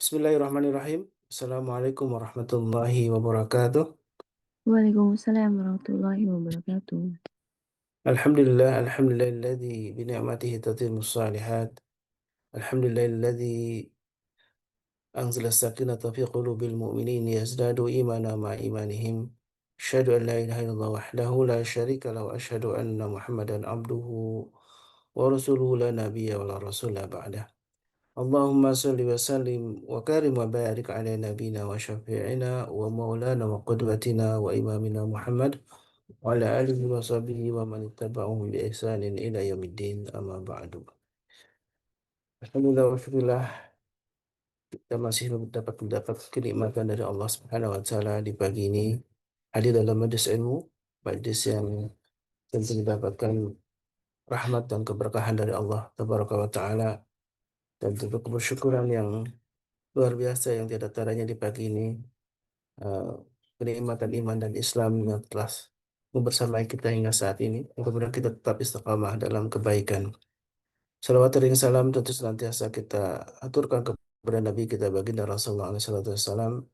Bismillahirrahmanirrahim. Assalamualaikum warahmatullahi wabarakatuh. Waalaikumsalam warahmatullahi wabarakatuh. Alhamdulillahilladzi bi ni'matihi tatimmus shalihat. Alhamdulillahilladzi anzala sakinata fi qulubil mu'minin yazdadu imana ma imanihim. Asyhadu an la ilaha illallah wahdahu la syarika lahu wa asyhadu anna Muhammadan abduhu wa rasuluhu la nabiyya wa la rasula ba'dah. Allahumma salli wa sallim wa karim wa barik ala nabina wa syafi'ina wa maulana wa qudwatina wa imamina Muhammad wa ala alihi wa sahbihi wa man ittaba'ahum bi ihsanin ila yaumiddin amma ba'du. Alhamdulillah wa syukurillah kita masih mendapat kenikmatan dari Allah Subhanahu wa taala di pagi ini hadir dalam majlis ilmu, majlis yang tentu mendapatkan rahmat dan keberkahan dari Allah Tabaraka wa taala dan tentu kebersyukuran yang luar biasa yang tiada taranya di pagi ini. eh, Kenikmatan iman dan Islam yang telah membersamai kita hingga saat ini. Mudah-mudahan kita tetap istiqamah dalam kebaikan. Salawat dan salam tentu senantiasa kita aturkan kepada Nabi kita baginda Rasulullah SAW,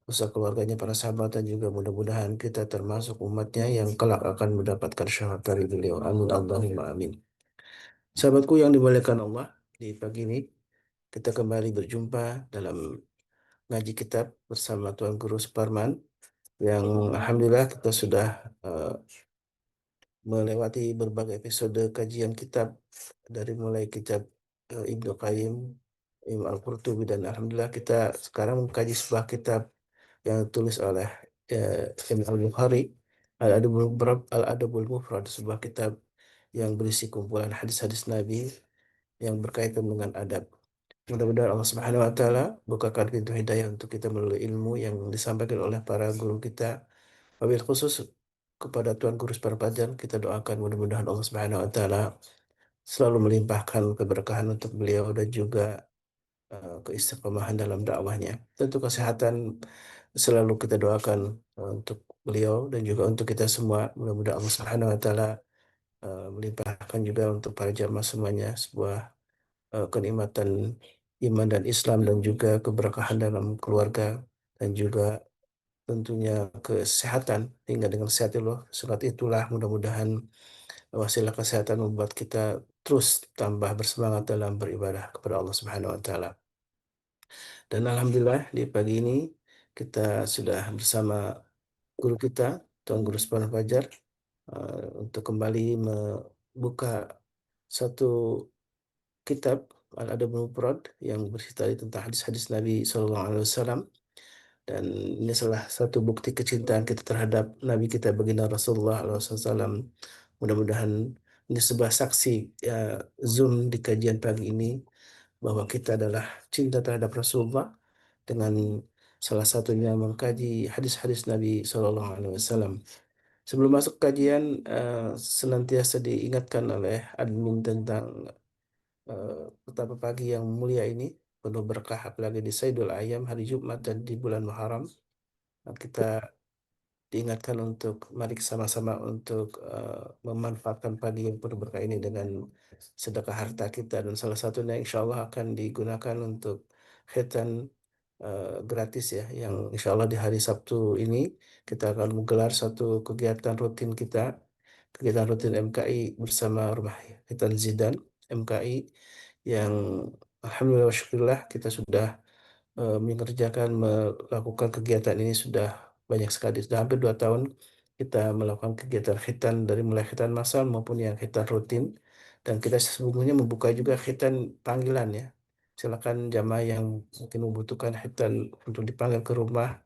beserta keluarganya, para sahabat, dan juga mudah-mudahan kita termasuk umatnya yang kelak akan mendapatkan syafaat dari beliau. Amin Allahumma amin. Sahabatku yang dimuliakan Allah, di pagi ini kita kembali berjumpa dalam ngaji kitab bersama Tuan Guru Suparman yang alhamdulillah kita sudah eh, melewati berbagai episode kajian kitab dari mulai kitab Ibnu Qayyim, Imam Al-Qurtubi, dan alhamdulillah kita sekarang mengkaji sebuah kitab yang ditulis oleh Imam Al-Bukhari, Al-Adabul Mufrad, sebuah kitab yang berisi kumpulan hadis-hadis Nabi yang berkaitan dengan adab. Mudah-mudahan Allah Subhanahu wa taala bukakan pintu hidayah untuk kita melalui ilmu yang disampaikan oleh para guru kita. Wabil khusus kepada Tuan Guru Parpajar, kita doakan mudah-mudahan Allah Subhanahu wa taala selalu melimpahkan keberkahan untuk beliau dan juga keistiqomahan dalam dakwahnya. Tentu kesehatan selalu kita doakan untuk beliau dan juga untuk kita semua. Mudah-mudahan Allah Subhanahu wa taala melimpahkan juga untuk para jamaah semuanya sebuah kenikmatan iman dan Islam dan juga keberkahan dalam keluarga dan juga tentunya kesehatan hingga dengan sehat itulah mudah-mudahan wasilah kesehatan membuat kita terus tambah bersemangat dalam beribadah kepada Allah Subhanahu wa taala. Dan alhamdulillah di pagi ini kita sudah bersama guru kita Tuan Guru Subhanahu Fajar untuk kembali membuka satu kitab Al-Adabul Mufrad yang bercerita tentang hadis-hadis Nabi SAW. Dan ini salah satu bukti kecintaan kita terhadap Nabi kita baginda Rasulullah SAW. Mudah-mudahan ini sebuah saksi ya, Zoom di kajian pagi ini bahwa kita adalah cinta terhadap Rasulullah dengan salah satunya mengkaji hadis-hadis Nabi SAW. Sebelum masuk kajian, senantiasa diingatkan oleh admin tentang betapa pagi yang mulia ini penuh berkah apalagi di Saidul Ayam hari Jumat dan di bulan Muharram. Kita diingatkan untuk mari sama-sama untuk memanfaatkan pagi yang penuh berkah ini dengan sedekah harta kita dan salah satunya insya Allah akan digunakan untuk khitan gratis ya yang insya Allah di hari Sabtu ini kita akan menggelar satu kegiatan rutin MKI bersama Rumah Khitan Zidan MKI yang alhamdulillah wa syukurillah kita sudah mengerjakan melakukan kegiatan ini sudah banyak sekali. Sudah hampir 2 tahun kita melakukan kegiatan khitan dari mulai khitan massal maupun yang khitan rutin. Dan kita sesungguhnya membuka juga khitan panggilan ya. Silakan jamaah yang mungkin membutuhkan khitan untuk dipanggil ke rumah,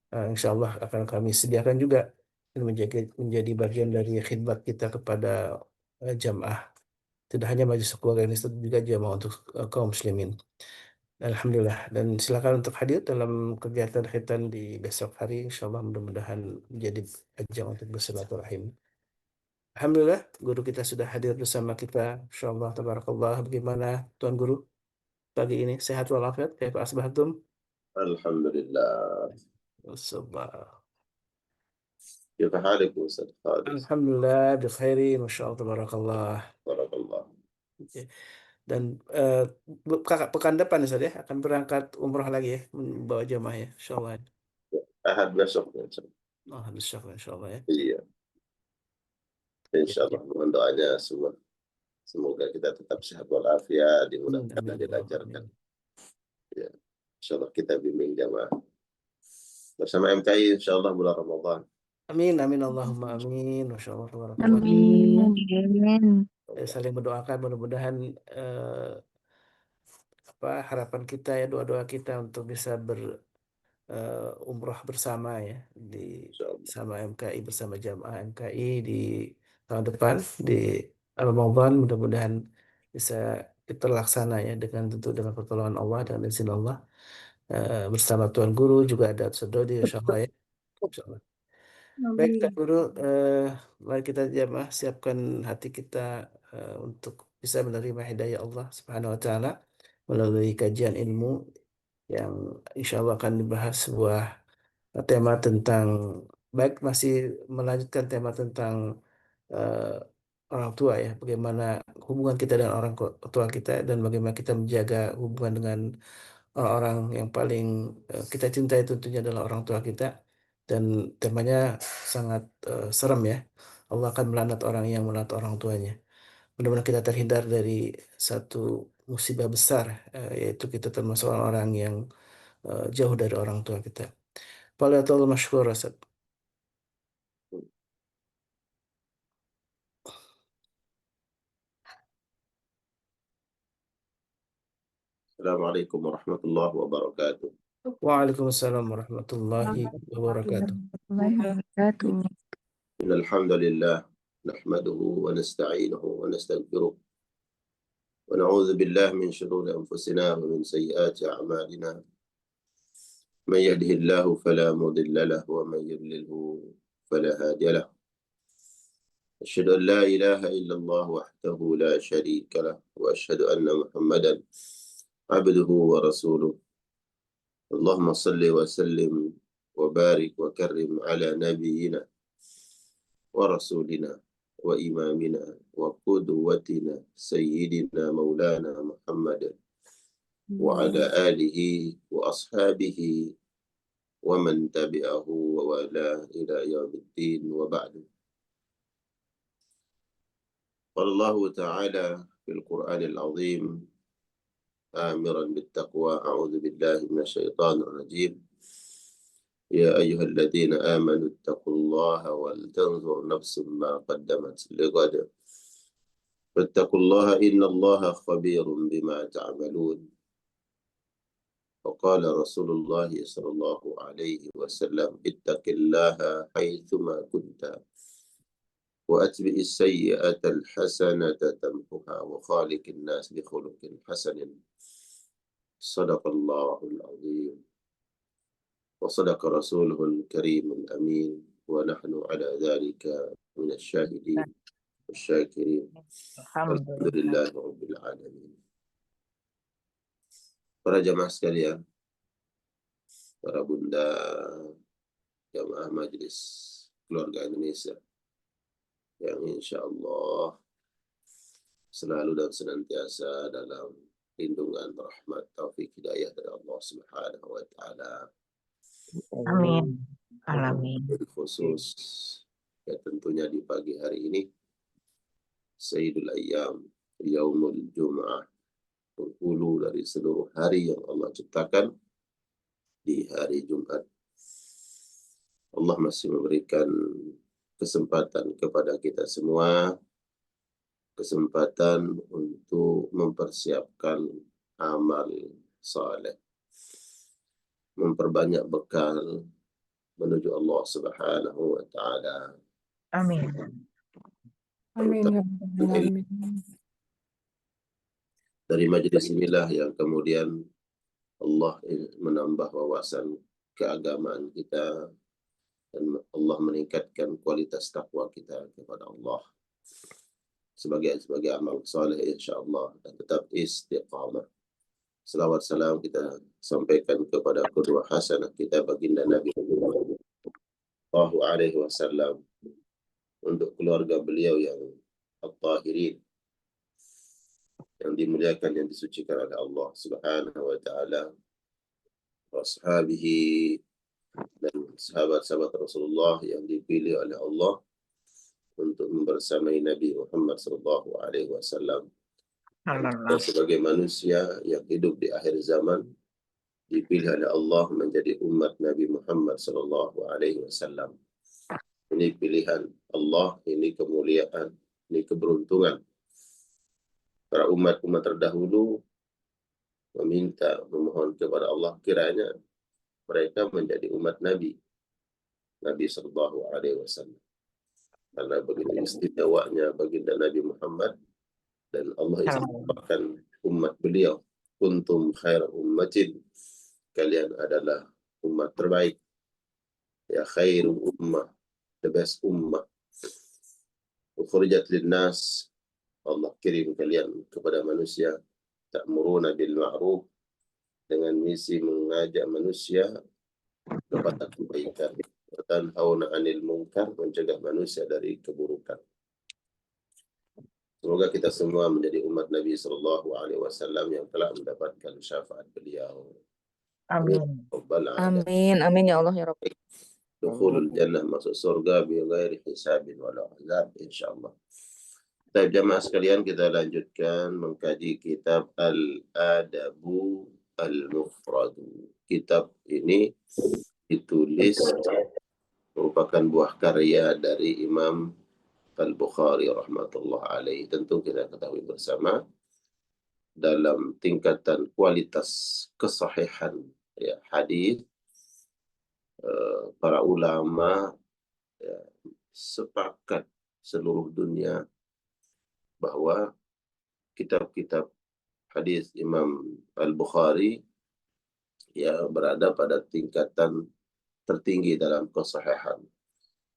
insya Allah akan kami sediakan juga. Ini menjadi bagian dari khidmat kita kepada jamaah. Tidak hanya majelis keluarga ini, tapi juga jamaah untuk kaum muslimin. Alhamdulillah. Dan silakan untuk hadir dalam kegiatan khitan di besok hari. Insya Allah mudah-mudahan menjadi ajang untuk bersilaturahim. Alhamdulillah, guru kita sudah hadir bersama kita. Insya Allah, tabarakallah. Bagaimana Tuan Guru pagi ini? Sehat walafiat? Kaifa asbahtum? Alhamdulillah. Wassalam. كيف حالك أستاذ خالد؟ Alhamdulillah, bi khairin. Masya Allah, tabarakallah. بارك الله. Oke. Dan pekan depan Ustaz ya akan berangkat umroh lagi ya, membawa jamaah ya, insyaallah. Ahad besok. Oh, insyaallah ya. Iya, Ya, insya Allah. Mohon doanya semua. Semoga kita tetap sehat walafiat, dimudahkan dan amin, dilancarkan. amin. Ya, insya Allah kita bimbing jamaah bersama MKI insya Allah bulan Ramadan. Amin, amin, Allahumma amin. Masya Allah, tabarakallah. Amin. Saling mendoakan mudah-mudahan harapan kita ya, doa-doa kita untuk bisa umroh bersama ya Insya Allah. sama MKI, bersama jamaah MKI di tahun depan di Ramadan, mudah-mudahan bisa terlaksana ya dengan tentu dengan pertolongan Allah dan izin Allah, bersama Tuan Guru juga ada Sododi insya Allah ya. Insya Allah. Baik, Kak Guru, mari kita jamaah siapkan hati kita untuk bisa menerima hidayah Allah Subhanahu wa Ta'ala melalui kajian ilmu yang insya Allah akan dibahas sebuah tema tentang, baik masih melanjutkan tema tentang eh, orang tua ya, bagaimana hubungan kita dengan orang tua kita dan bagaimana kita menjaga hubungan dengan orang-orang yang paling kita cintai, tentunya adalah orang tua kita. Dan temanya sangat serem ya. Allah akan melaknat orang yang melaknat orang tuanya. Mudah-mudahan kita terhindar dari satu musibah besar, yaitu kita termasuk orang-orang yang jauh dari orang tua kita. Faliyatul masykur, Ustaz. Assalamualaikum warahmatullahi wabarakatuh. Waalaikumsalam warahmatullahi wabarakatuh. Warahmatullahi wabarakatuh. Innal hamdalillah nahmaduhu wa nasta'inuhu wa nastaghfiruh wa na'udzu billahi min shururi anfusina wa min sayyiati a'malina. Man yahdihillahu fala mudilla lahu wa man yudlilhu fala hadiya lahu. أشهد أن لا إله إلا الله وحده لا شريك له وأشهد أن محمدا عبده ورسوله. اللهم صل وسلم وبارك وكرم على نبينا ورسولنا وإمامنا وقدوتنا سيدنا مولانا محمد وعلى آله وأصحابه ومن تبعه ووالاه إلى يوم الدين وبعد. قال الله تعالى في القرآن العظيم آمرا بالتقوى أعوذ بالله من الشيطان الرجيم يا أيها الذين آمنوا اتقوا الله ولتنظر نفس ما قدمت لغد فاتقوا الله إن الله خبير بما تعملون. وقال رسول الله صلى الله عليه وسلم اتق الله حيثما كنت وأتبع السيئة الحسنة تمحها وخالق الناس بخلق حسن. صدق الله العظيم وصدق رسوله الكريم الأمين ونحن على ذلك من الشاهدين والشاكرين الحمد لله رب العالمين. Para jamaah sekalian, para bunda, jamaah Majelis Keluarga Indonesia yang insya Allah selalu dan senantiasa dalam lindungan, rahmat, taufik, hidayah dari Allah Subhanahu wa Ta'ala. Amin. Alamin. Khusus ya tentunya di pagi hari ini Sayyidul Ayyam, Yaumul Jum'ah, penghulu dari seluruh hari yang Allah ciptakan, di hari Jumat Allah masih memberikan kesempatan kepada kita semua, kesempatan untuk mempersiapkan amal saleh, memperbanyak bekal menuju Allah Subhanahu wa Ta'ala. Amin. Amin. Dari majelis inilah yang kemudian Allah menambah wawasan keagamaan kita dan Allah meningkatkan kualitas takwa kita kepada Allah sebagai amal saleh insyaallah, dan tetap istiqamah. Selawat salam kita sampaikan kepada qudwah hasanah kita baginda Nabi sallallahu alaihi wasallam, untuk keluarga beliau yang at-tahirin, yang dimuliakan, yang disucikan oleh Allah Subhanahu wa taala, washabihi, dan sahabat-sahabat Rasulullah yang dipilih oleh Allah untuk membersamai Nabi Muhammad sallallahu alaihi wasallam. Kita sebagai manusia yang hidup di akhir zaman dipilih oleh Allah menjadi umat Nabi Muhammad sallallahu alaihi wasallam. Ini pilihan Allah, ini kemuliaan, ini keberuntungan. Para umat-umat terdahulu memohon kepada Allah kiranya mereka menjadi umat Nabi sallallahu alaihi wasallam. Karena begitu istimewanya baginda Nabi Muhammad, dan Allah istimewakan umat beliau. Kuntum khaira ummatin, kalian adalah umat terbaik. Ya khairu ummah, the best ummah. Ukhrijat linnas, Allah kirim kalian kepada manusia. Ta'muruna bil ma'ruf, dengan misi mengajak manusia kepada kebaikan. Tanhauna 'anil munkar, mencegah manusia dari keburukan. Semoga kita semua menjadi umat Nabi sallallahu alaihi wasallam yang telah mendapatkan syafaat beliau. Amin. Amin. Amin ya Allah ya Rabb. Dukhulul jannah, masuk surga bi ghairi hisabin wala azab insyaallah. Baik jamaah sekalian, kita lanjutkan mengkaji kitab Al-Adabu Al-Mufradu. Kitab ini ditulis merupakan buah karya dari Imam Al-Bukhari rahmatullah alaih. Tentu kita ketahui bersama dalam tingkatan kualitas kesahihan ya, hadis, para ulama ya, sepakat seluruh dunia bahwa kitab-kitab hadis Imam Al-Bukhari ya berada pada tingkatan tertinggi dalam kesahihan.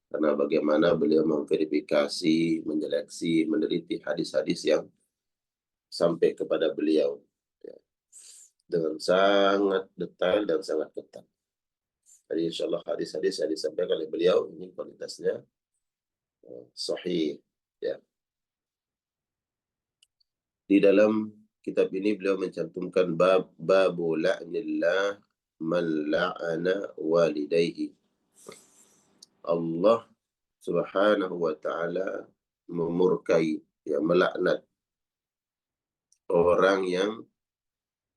Karena bagaimana beliau memverifikasi, menyeleksi, meneliti hadis-hadis yang sampai kepada beliau ya, dengan sangat detail dan sangat ketat. Jadi insyaallah hadis-hadis yang disampaikan oleh beliau ini kualitasnya sahih ya. Di dalam kitab ini beliau mencantumkan babu la'nillah man la'ana walidayhi. Allah Subhanahu wa ta'ala memurkai, ya, melaknat orang yang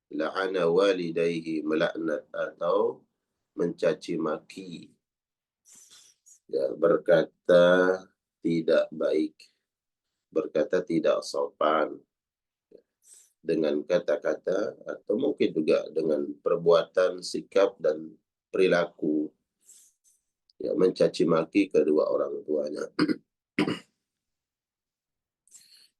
la'ana walidayhi, melaknat atau mencaci maki, ya, berkata tidak baik, berkata tidak sopan, dengan kata-kata atau mungkin juga dengan perbuatan, sikap dan perilaku, ya, mencaci maki kedua orang tuanya.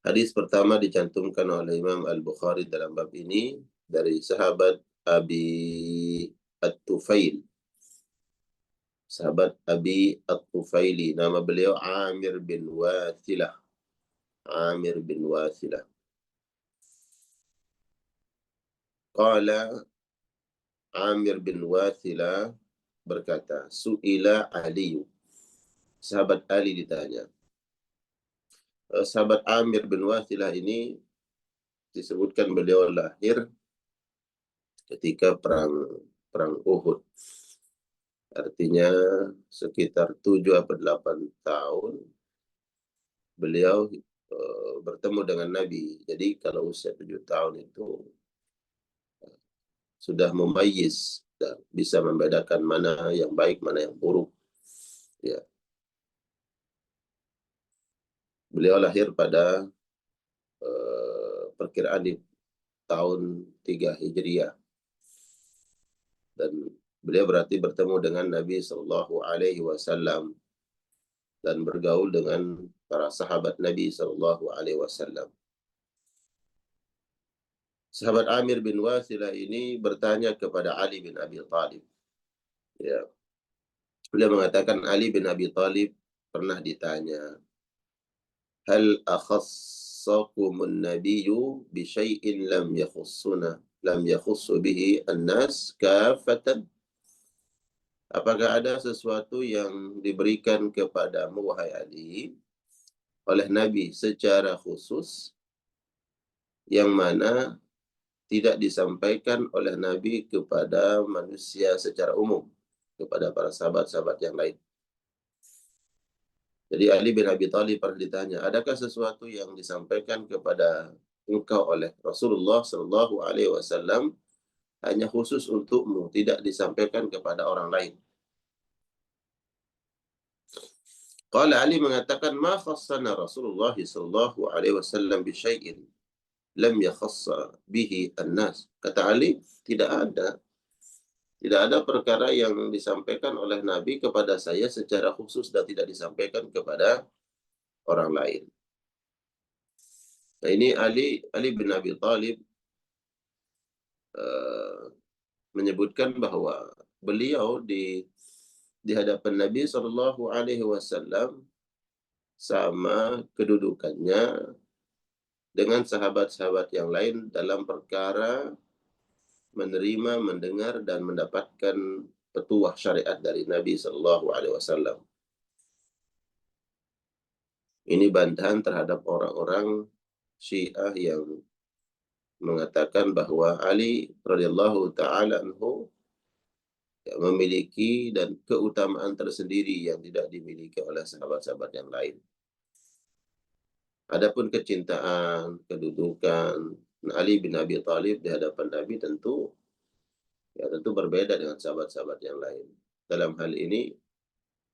Hadis pertama dicantumkan oleh Imam Al-Bukhari dalam bab ini dari sahabat Abi At-Tufail. Sahabat Abi At-Tufaili, nama beliau Amir bin Wathilah. Amir bin Wathilah. Qala, Amir bin Wathilah berkata, Su'ila Ali. Sahabat Ali ditanya. Sahabat Amir bin Wathilah ini disebutkan beliau lahir ketika perang Uhud. Artinya sekitar 7 atau 8 tahun beliau bertemu dengan Nabi. Jadi kalau usia 7 tahun itu sudah memayyiz, bisa membedakan mana yang baik, mana yang buruk. Ya. Beliau lahir pada perkiraan di tahun 3 Hijriah. Dan beliau berarti bertemu dengan Nabi sallallahu alaihi wasallam dan bergaul dengan para sahabat Nabi sallallahu alaihi wasallam. Sahabat Amir bin Wathilah ini bertanya kepada Ali bin Abi Thalib. Ya. Beliau mengatakan Ali bin Abi Thalib pernah ditanya, hal akhassakumun nabiyyu bi syai'in lam yakhussu bihi an-nas kafatan? Apakah ada sesuatu yang diberikan kepadamu wahai Ali oleh Nabi secara khusus yang mana tidak disampaikan oleh Nabi kepada manusia secara umum, kepada para sahabat-sahabat yang lain. Jadi Ali bin Abi Thalib pernah ditanya, adakah sesuatu yang disampaikan kepada engkau oleh Rasulullah Shallallahu Alaihi Wasallam hanya khusus untukmu, tidak disampaikan kepada orang lain? Qala Ali mengatakan, ma khassana Rasulullah Shallallahu Alaihi Wasallam bi syai'in lam yakhassa bihi an-nas. Kata Ali, tidak ada perkara yang disampaikan oleh Nabi kepada saya secara khusus dan tidak disampaikan kepada orang lain. Nah, ini Ali bin Abi Thalib menyebutkan bahwa beliau di hadapan Nabi Shallallahu Alaihi Wasallam sama kedudukannya dengan sahabat-sahabat yang lain dalam perkara menerima, mendengar, dan mendapatkan petuah syariat dari Nabi Shallallahu Alaihi Wasallam. Ini bantahan terhadap orang-orang Syiah yang mengatakan bahwa Ali radhiyallahu taala anhu memiliki dan keutamaan tersendiri yang tidak dimiliki oleh sahabat-sahabat yang lain. Adapun kecintaan, kedudukan Ali bin Abi Thalib di hadapan Nabi tentu berbeda dengan sahabat-sahabat yang lain. Dalam hal ini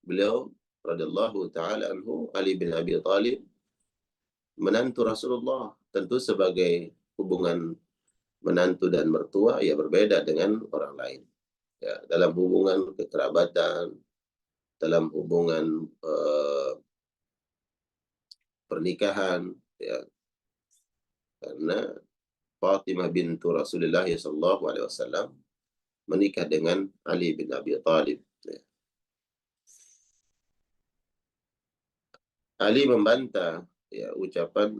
beliau radhiyallahu taala anhu, Ali bin Abi Thalib, menantu Rasulullah, tentu sebagai hubungan menantu dan mertua ya berbeda dengan orang lain. Ya, dalam hubungan kekerabatan, dalam hubungan pernikahan, ya, karena Fatimah bintu Rasulullah sallallahu alaihi wasallam menikah dengan Ali bin Abi Thalib. Ya. Ali membantah ya ucapan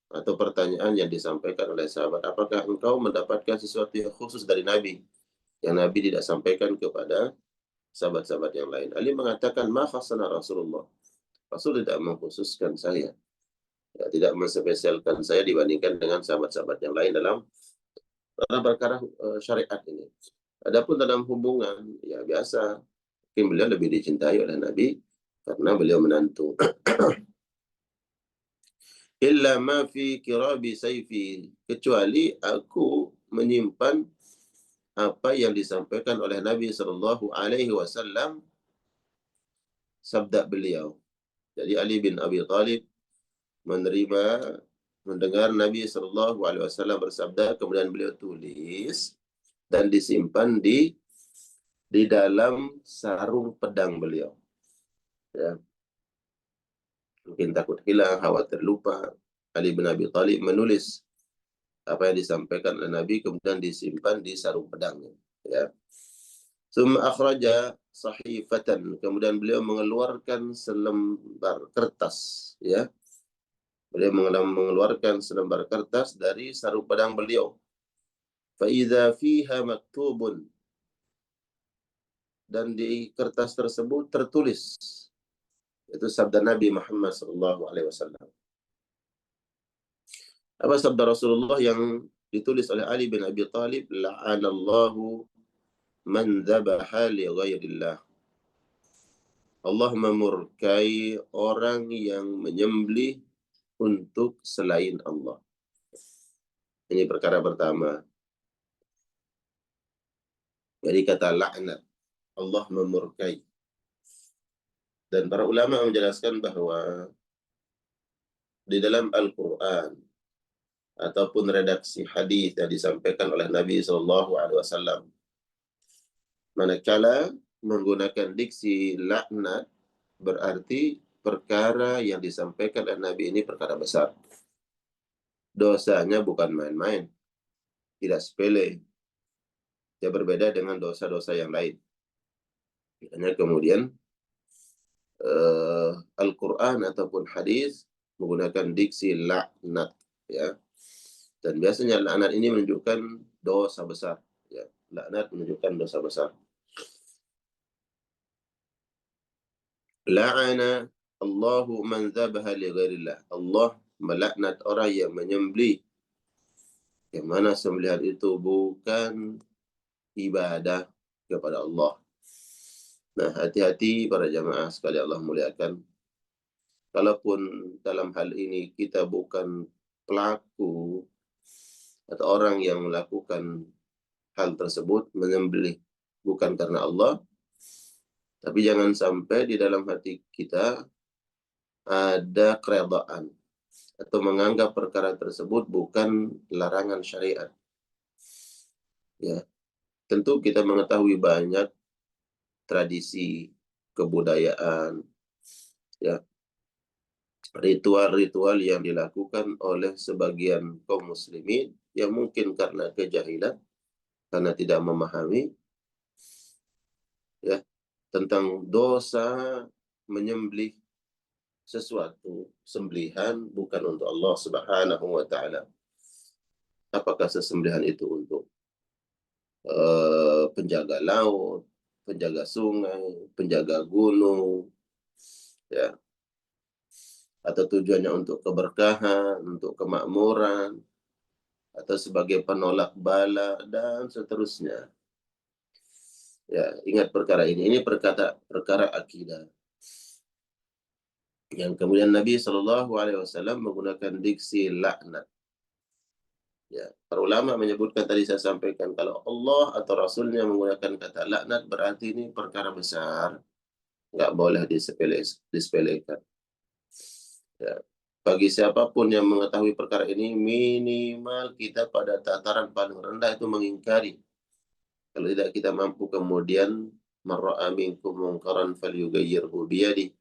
atau pertanyaan yang disampaikan oleh sahabat, apakah engkau mendapatkan sesuatu yang khusus dari Nabi yang Nabi tidak sampaikan kepada sahabat-sahabat yang lain? Ali mengatakan, ma khassana Rasulullah. Rasul tidak mengkhususkan saya, ya, tidak menspesialkan saya dibandingkan dengan sahabat-sahabat yang lain dalam perkara syariat ini. Adapun dalam hubungan ya biasa, mungkin beliau lebih dicintai oleh Nabi karena beliau menantu. Illa ma fi kirabi sayfi, kecuali aku menyimpan apa yang disampaikan oleh Nabi Shallallahu Alaihi Wasallam, sabda beliau. Jadi Ali bin Abi Thalib mendengar Nabi Shallallahu Alaihi Wasallam bersabda, kemudian beliau tulis dan disimpan di dalam sarung pedang beliau. Ya. Mungkin takut hilang, khawatir lupa. Ali bin Abi Thalib menulis apa yang disampaikan oleh Nabi kemudian disimpan di sarung pedangnya. Ya. Summa akhraja sahifatan, kemudian beliau mengeluarkan selembar kertas. Ya. Beliau mengeluarkan selembar kertas dari sarung pedang beliau. Fa idza fiha maktubun, dan di kertas tersebut tertulis, itu sabda Nabi Muhammad SAW. Apa sabda Rasulullah yang ditulis oleh Ali bin Abi Thalib? La'anallahu man dhabaha li ghairillah. Allah memurkai orang yang menyembelih untuk selain Allah. Ini perkara pertama. Jadi kata laknat, Allah memurkai. Dan para ulama menjelaskan bahwa di dalam Al-Quran ataupun redaksi hadis yang disampaikan oleh Nabi SAW, manakala menggunakan diksi laknat, berarti perkara yang disampaikan oleh Nabi ini perkara besar. Dosanya bukan main-main, tidak sepele. Ya berbeda dengan dosa-dosa yang lain. Hanya kemudian Al-Quran ataupun hadis menggunakan diksi laknat, ya. Dan biasanya laknat ini menunjukkan dosa besar, ya. Laknat menunjukkan dosa besar. La'ana Allahu man dzabaha li ghairillah. Allah melaknat orang yang menyembelih yang mana sembelihan itu bukan ibadah kepada Allah. Nah, hati-hati para jamaah sekali Allah muliakan. Kalaupun dalam hal ini kita bukan pelaku atau orang yang melakukan hal tersebut, menyembelih bukan karena Allah, tapi jangan sampai di dalam hati kita ada keredaan atau menganggap perkara tersebut bukan larangan syariat. Ya, tentu kita mengetahui banyak tradisi, kebudayaan, ya, ritual-ritual yang dilakukan oleh sebagian kaum muslimin yang mungkin karena kejahilan, karena tidak memahami, ya, tentang dosa menyembelih sesuatu sembelihan bukan untuk Allah Subhanahu wa taala. Apakah sesembelihan itu untuk penjaga laut, penjaga sungai, penjaga gunung, ya, atau tujuannya untuk keberkahan, untuk kemakmuran, atau sebagai penolak bala dan seterusnya. Ya, ingat perkara ini. Ini perkara akidah. Yang kemudian Nabi Shallallahu Alaihi Wasallam menggunakan diksi laknat. Ya, para ulama menyebutkan tadi saya sampaikan kalau Allah atau Rasulnya menggunakan kata laknat berarti ini perkara besar, nggak boleh disepelekan. Ya. Bagi siapapun yang mengetahui perkara ini, minimal kita pada tataran paling rendah itu mengingkari. Kalau tidak kita mampu kemudian marra'a minkum munkaran falyughayyirhu biyadi.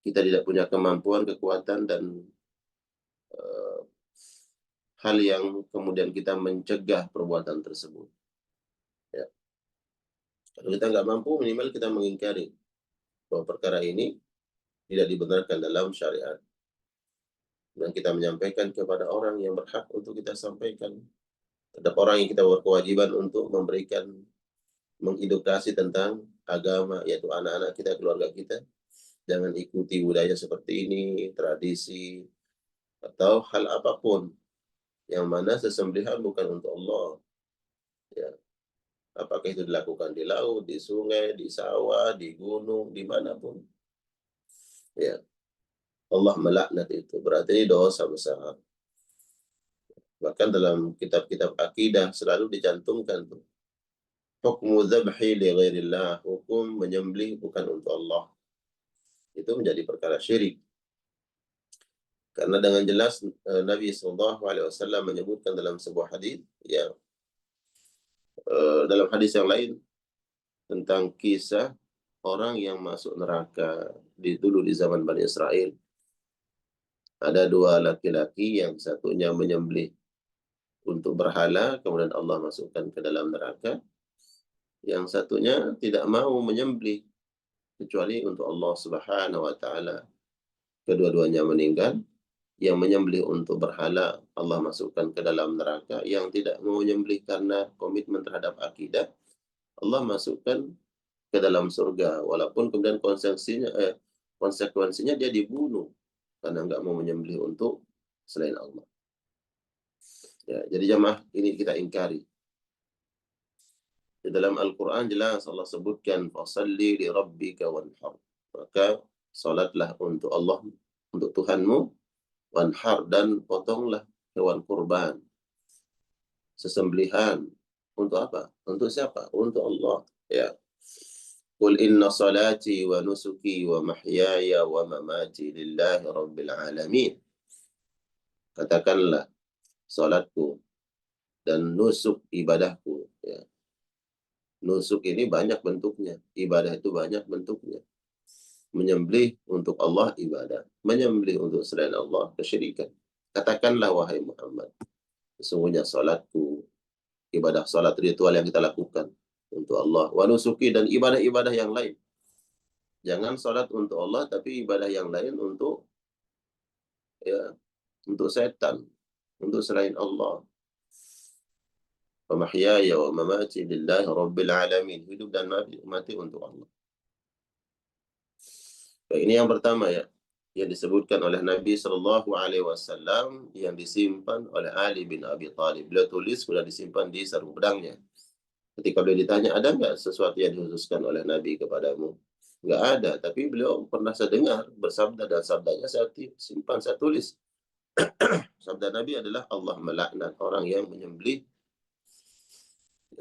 Kita tidak punya kemampuan, kekuatan dan hal yang kemudian kita mencegah perbuatan tersebut. Ya. Kalau kita nggak mampu, minimal kita mengingkari bahwa perkara ini tidak dibenarkan dalam syariat. Dan kita menyampaikan kepada orang yang berhak untuk kita sampaikan. Terhadap orang yang kita berkewajiban untuk memberikan, mengedukasi tentang agama, yaitu anak-anak kita, keluarga kita. Jangan ikuti budaya seperti ini, tradisi, atau hal apapun yang mana sesembelihan bukan untuk Allah. Ya. Apakah itu dilakukan di laut, di sungai, di sawah, di gunung, dimanapun. Ya. Allah melaknat itu. Berarti ini dosa besar. Bahkan dalam kitab-kitab akidah selalu dicantumkan tuh. Hukmu dzabhi li ghairillah. Hukum menyembelih bukan untuk Allah. Itu menjadi perkara syirik. Karena dengan jelas Nabi SAW menyebutkan dalam sebuah hadis, ya, dalam hadis yang lain tentang kisah orang yang masuk neraka dulu di zaman Bani Israel. Ada dua laki-laki yang satunya menyembelih untuk berhala, kemudian Allah masukkan ke dalam neraka. Yang satunya tidak mau menyembelih kecuali untuk Allah Subhanahu wa taala. Kedua-duanya meninggal. Yang menyembelih untuk berhala Allah masukkan ke dalam neraka. Yang tidak mau menyembelih karena komitmen terhadap akidah Allah masukkan ke dalam surga. Walaupun kemudian konsekuensinya dia dibunuh karena nggak mau menyembelih untuk selain Allah. Ya, jadi jamaah ini kita ingkari. Di dalam Al-Quran jelas Allah sebutkan fasalli li rabbika wanhar. Maka salatlah untuk Allah, untuk Tuhanmu, wanhar, dan potonglah hewan kurban. Sesembelihan untuk apa? Untuk siapa? Untuk Allah. Ya. Qul inna salati wa nusuki wa mahyaya wa mamati lillahi rabbil alamin. Katakanlah salatku dan nusuk ibadahku. Ya. Nusuk ini banyak bentuknya. Ibadah itu banyak bentuknya. Menyembelih untuk Allah ibadah. Menyembelih untuk selain Allah kesyirikan. Katakanlah wahai Muhammad, sesungguhnya salatku, ibadah salat ritual yang kita lakukan untuk Allah, wa nusuki, dan ibadah-ibadah yang lain. Jangan salat untuk Allah tapi ibadah yang lain untuk, ya, untuk setan, untuk selain Allah. Wa mahyaya wa mamati lillahi rabbil alamin. Hidup dan mati untuk Allah. Baik, ini yang pertama, ya. yang disebutkan oleh Nabi Shallallahu Alaihi Wasallam yang disimpan oleh Ali bin Abi Thalib. Beliau tulis sudah disimpan di sarung pedangnya. Ketika beliau ditanya, ada nggak sesuatu yang dikhususkan oleh Nabi kepadamu? Nggak ada, tapi beliau pernah saya dengar bersabda dan sabdanya saya simpan, saya tulis. Sabda Nabi adalah Allah melaknat orang yang menyembelih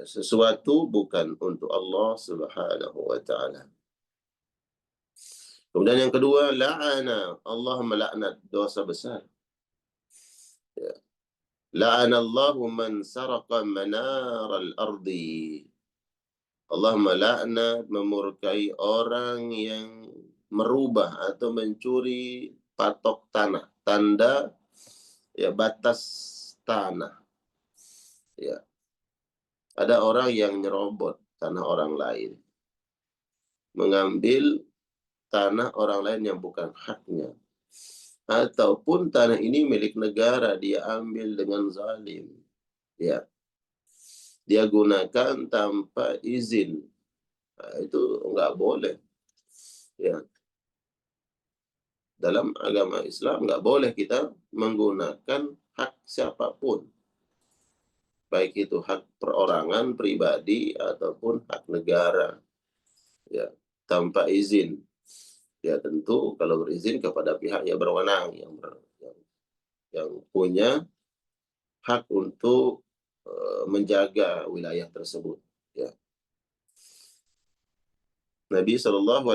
sesuatu bukan untuk Allah Subhanahu wa taala. Kemudian yang kedua, la'ana, Allah melaknat dosa besar. Ya. La'ana Allahu man saraqa manaral ardi. Allah melaknat, memurkai orang yang merubah atau mencuri patok tanah, tanda ya batas tanah. Ya. Ada orang yang nyerobot tanah orang lain, mengambil tanah orang lain yang bukan haknya, ataupun tanah ini milik negara, dia ambil dengan zalim, ya, dia gunakan tanpa izin. Nah, itu nggak boleh, ya. Dalam agama Islam nggak boleh kita menggunakan hak siapapun, baik itu hak perorangan pribadi ataupun hak negara, ya, tanpa izin. Ya tentu kalau berizin kepada pihak yang berwenang, yang punya hak untuk menjaga wilayah tersebut. Ya. Nabi SAW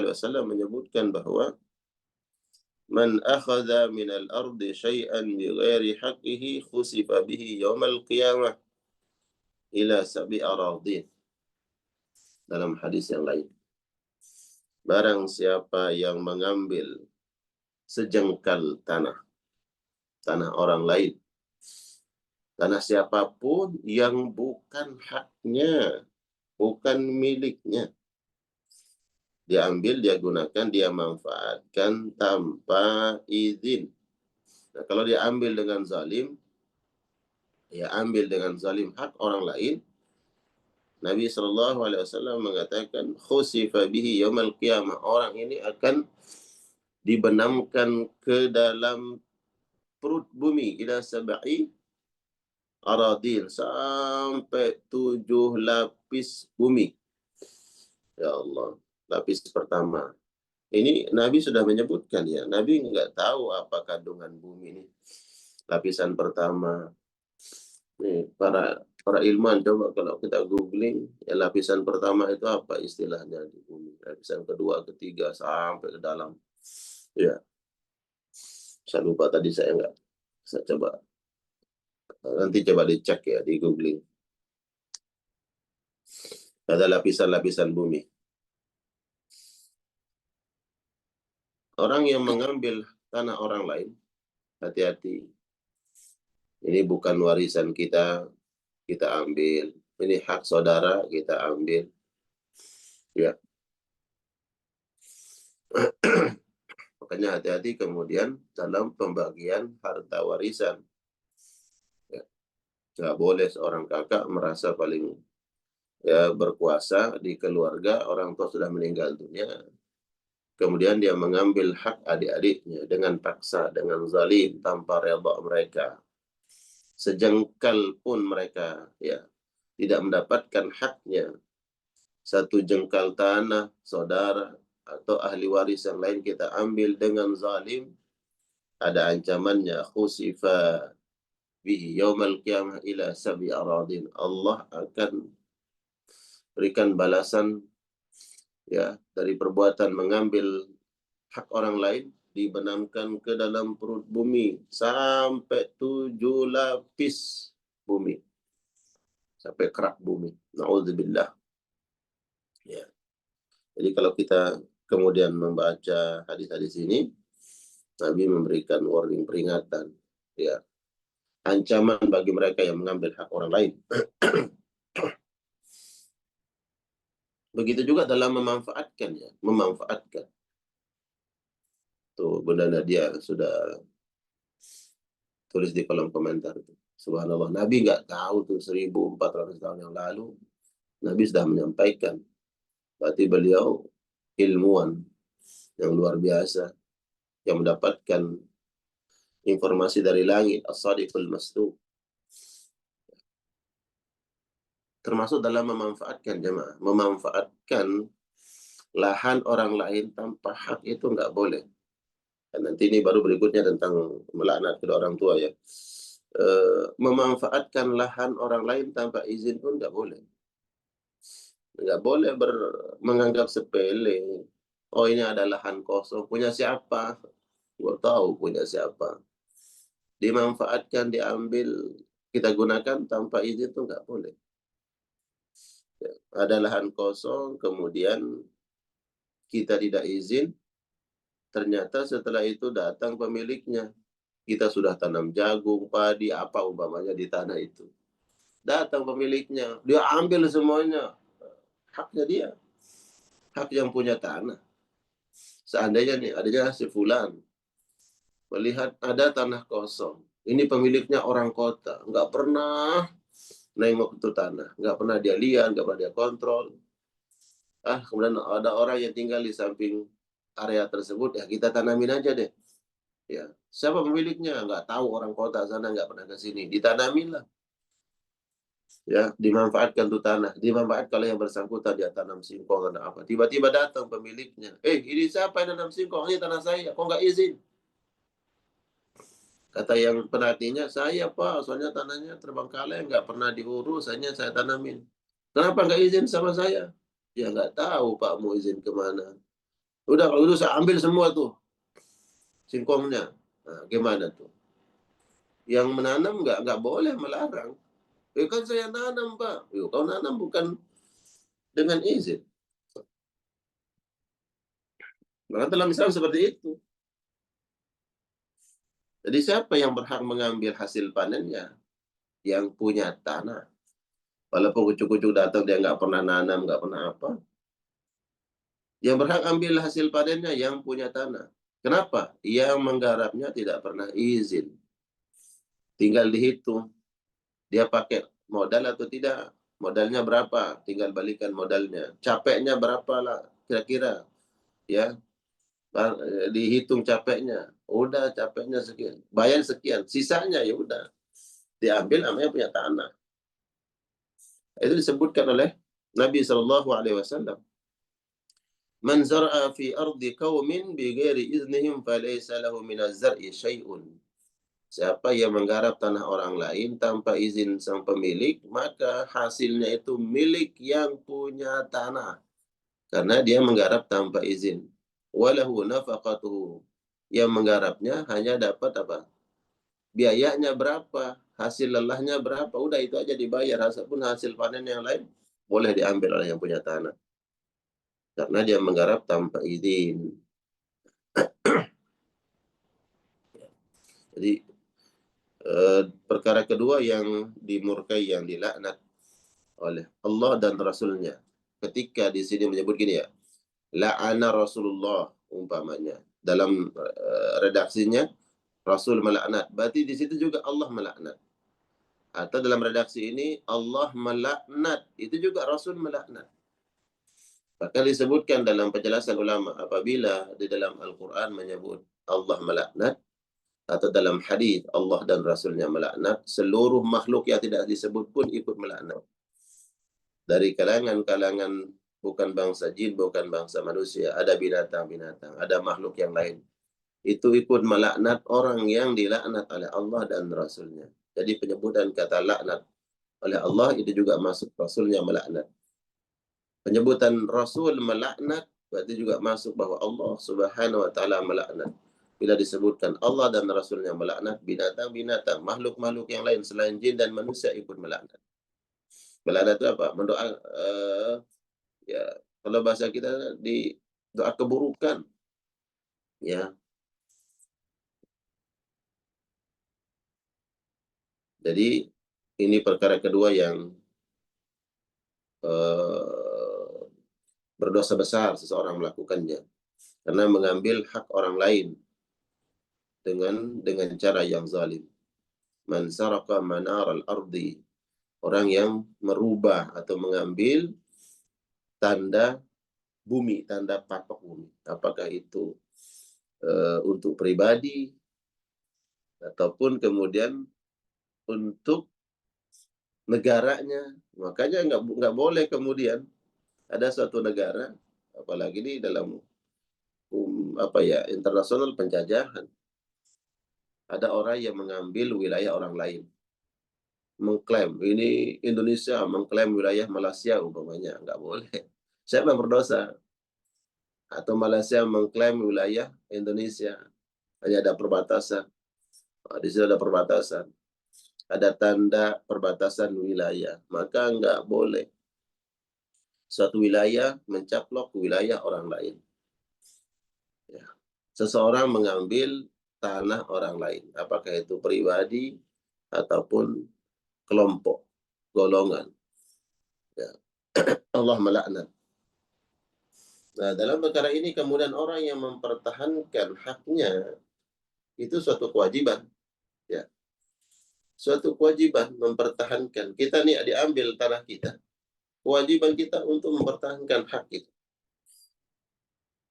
menyebutkan bahwa man akhadha minal ardi syai'an bighairi haqqihi khusifa bihi yaumal qiyamah ila sab'i aradin. Dalam hadis yang lain, barang siapa yang mengambil sejengkal tanah orang lain, tanah siapapun yang bukan haknya, bukan miliknya, dia ambil, dia gunakan, dia manfaatkan tanpa izin. Nah, kalau dia ambil dengan zalim, ya ambil dengan zalim hak orang lain, Nabi SAW mengatakan khusifa bihi yaumal qiyamah, orang ini akan dibenamkan ke dalam perut bumi ila sab'i aradin, sampai 7 lapis bumi. Ya Allah, lapis pertama. Ini Nabi sudah menyebutkan, ya. Nabi nggak tahu apa kandungan bumi ini. Lapisan pertama. Nih, para ilmuwan coba kalau kita googling, ya lapisan pertama itu apa istilahnya di bumi. Lapisan kedua, ketiga, sampai ke dalam. Ya, saya lupa tadi, saya nggak. Saya coba. Nanti coba dicek ya di googling. Ada lapisan-lapisan bumi. Orang yang mengambil tanah orang lain, hati-hati. Ini bukan warisan kita ambil. Ini hak saudara, kita ambil. Ya. Makanya hati-hati kemudian dalam pembagian harta warisan. Ya. Nggak boleh seorang kakak merasa paling berkuasa di keluarga, orang tua sudah meninggal dunia, kemudian dia mengambil hak adik-adiknya dengan paksa, dengan zalim, tanpa redha mereka. Sejengkal pun mereka ya tidak mendapatkan haknya. Satu jengkal tanah saudara atau ahli waris yang lain kita ambil dengan zalim, ada ancamannya, khusifa bihi yaumal qiyamah ila sab'i aradin. Allah akan berikan balasan ya dari perbuatan mengambil hak orang lain, dibenamkan ke dalam perut bumi sampai 7 lapis bumi, sampai kerak bumi. Na'udzubillah. Ya. Jadi kalau kita kemudian membaca hadis-hadis ini, Nabi memberikan warning, peringatan, ya, ancaman bagi mereka yang mengambil hak orang lain. Begitu juga dalam memanfaatkan, ya, memanfaatkan. Tuh, Bunda Nadia sudah tulis di kolom komentar. Subhanallah, Nabi nggak tahu tuh 1400 tahun yang lalu. Nabi sudah menyampaikan. Berarti beliau ilmuwan yang luar biasa. yang mendapatkan informasi dari langit, as-sadiqul masduq. Termasuk dalam memanfaatkan jemaah, memanfaatkan lahan orang lain tanpa hak itu nggak boleh. Dan nanti ini baru berikutnya tentang melaknat kedua orang tua ya. Memanfaatkan lahan orang lain tanpa izin pun nggak boleh. Nggak boleh menganggap sepele. Oh, ini ada lahan kosong, punya siapa? Nggak tahu punya siapa. Dimanfaatkan, diambil, kita gunakan tanpa izin itu nggak boleh. Ada lahan kosong, kemudian kita tidak izin, ternyata setelah itu datang pemiliknya. Kita sudah tanam jagung, padi, apa umpamanya di tanah itu. Datang pemiliknya, dia ambil semuanya. Haknya dia, hak yang punya tanah. Seandainya nih, adanya si fulan melihat ada tanah kosong. Ini pemiliknya orang kota, nggak pernah nengok itu tanah, nggak pernah dia lihat, nggak pernah dia kontrol. Kemudian ada orang yang tinggal di samping area tersebut, ya kita tanamin aja deh. Ya, siapa pemiliknya? Nggak tahu, orang kota sana nggak pernah ke sini. Ditanamin lah. Ya, dimanfaatkan tuh tanah. Dimanfaatkan kalau yang bersangkutan dia tanam singkong atau apa. Tiba-tiba datang pemiliknya. Ini siapa yang tanam singkong? Ini tanah saya. Kok nggak izin? Kata yang penatinya, saya Pak, soalnya tanahnya terbengkalai, nggak pernah diurus, hanya saya tanamin. Kenapa nggak izin sama saya? Ya nggak tahu Pak mau izin kemana. Udah kalau itu saya ambil semua tuh singkongnya. Nah, gimana tuh? Yang menanam nggak boleh melarang. Kan saya nanam Pak. Kau nanam bukan dengan izin. Maka dalam Islam seperti itu. Jadi siapa yang berhak mengambil hasil panennya? Yang punya tanah. Walaupun kucuk-kucuk datang dia nggak pernah nanam, nggak pernah apa. Yang berhak ambil hasil panennya yang punya tanah. Kenapa? Yang menggarapnya tidak pernah izin. Tinggal dihitung. Dia pakai modal atau tidak. Modalnya berapa? Tinggal balikan modalnya. Capeknya berapa lah kira-kira. Ya, dihitung capeknya. Udah capeknya sekian. Bayar sekian. Sisanya ya udah. Diambil namanya punya tanah. Itu disebutkan oleh Nabi SAW. Man zar'a fi ardi qaumin bighairi iznihim falaysa lahu min az-zar'i syai'un. Siapa yang menggarap tanah orang lain tanpa izin sang pemilik, maka hasilnya itu milik yang punya tanah. Karena dia menggarap tanpa izin. Walahu nafaqatuhu. Yang menggarapnya hanya dapat apa? Biayanya berapa? Hasil lelahnya berapa? Udah itu aja dibayar. Pun hasil panen yang lain boleh diambil oleh yang punya tanah. Karena dia menggarap tanpa izin. Jadi perkara kedua yang dimurkai, yang dilaknat oleh Allah dan Rasulnya. Ketika di sini menyebut gini ya, la'ana Rasulullah umpamanya. Dalam redaksinya Rasul melaknat. Berarti di situ juga Allah melaknat. Atau dalam redaksi ini Allah melaknat, itu juga Rasul melaknat. Bahkan disebutkan dalam penjelasan ulama, apabila di dalam Al-Quran menyebut Allah melaknat, atau dalam hadis Allah dan Rasulnya melaknat, seluruh makhluk yang tidak disebut pun ikut melaknat. Dari kalangan-kalangan bukan bangsa jin, bukan bangsa manusia, ada binatang-binatang, ada makhluk yang lain. Itu ikut melaknat orang yang dilaknat oleh Allah dan Rasulnya. Jadi penyebutan kata laknat oleh Allah itu juga masuk Rasulnya melaknat. Penyebutan Rasul melaknat berarti juga masuk bahwa Allah Subhanahu wa taala melaknat. Bila disebutkan Allah dan Rasulnya melaknat, binatang-binatang, makhluk-makhluk yang lain selain jin dan manusia ikut melaknat. Melaknat itu apa? Mendoa, ya kalau bahasa kita di doa keburukan, ya. Jadi ini perkara kedua yang berdosa besar seseorang melakukannya, karena mengambil hak orang lain dengan cara yang zalim. Man saraka manaral ardi, orang yang merubah atau mengambil tanda bumi, tanda patok bumi. Apakah itu untuk pribadi ataupun kemudian untuk negaranya. Makanya nggak boleh kemudian ada suatu negara, apalagi di dalam internasional penjajahan, ada orang yang mengambil wilayah orang lain, mengklaim ini Indonesia, mengklaim wilayah Malaysia umpamanya, nggak boleh. Siapa yang berdosa? Atau Malaysia mengklaim wilayah Indonesia, hanya ada perbatasan. Di sini ada perbatasan, ada tanda perbatasan wilayah, maka nggak boleh suatu wilayah mencaplok wilayah orang lain. Ya. Seseorang mengambil tanah orang lain, apakah itu pribadi ataupun kelompok, golongan. Ya. Allah melaknat. Nah, dalam perkara ini kemudian orang yang mempertahankan haknya itu suatu kewajiban. Ya. Suatu kewajiban mempertahankan. Kita nih diambil tanah kita. Kewajiban kita untuk mempertahankan hak itu.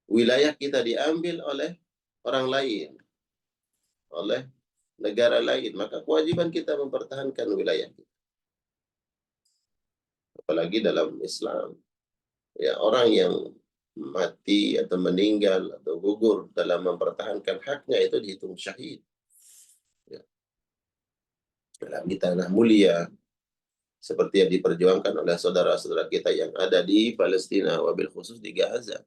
Wilayah kita diambil oleh orang lain, oleh negara lain, maka kewajiban kita mempertahankan wilayah kita. Apalagi dalam Islam, ya, orang yang mati atau meninggal atau gugur dalam mempertahankan haknya itu dihitung syahid. Ya. Dalam di tanah mulia, seperti yang diperjuangkan oleh saudara-saudara kita yang ada di Palestina, wabil khusus di Gaza.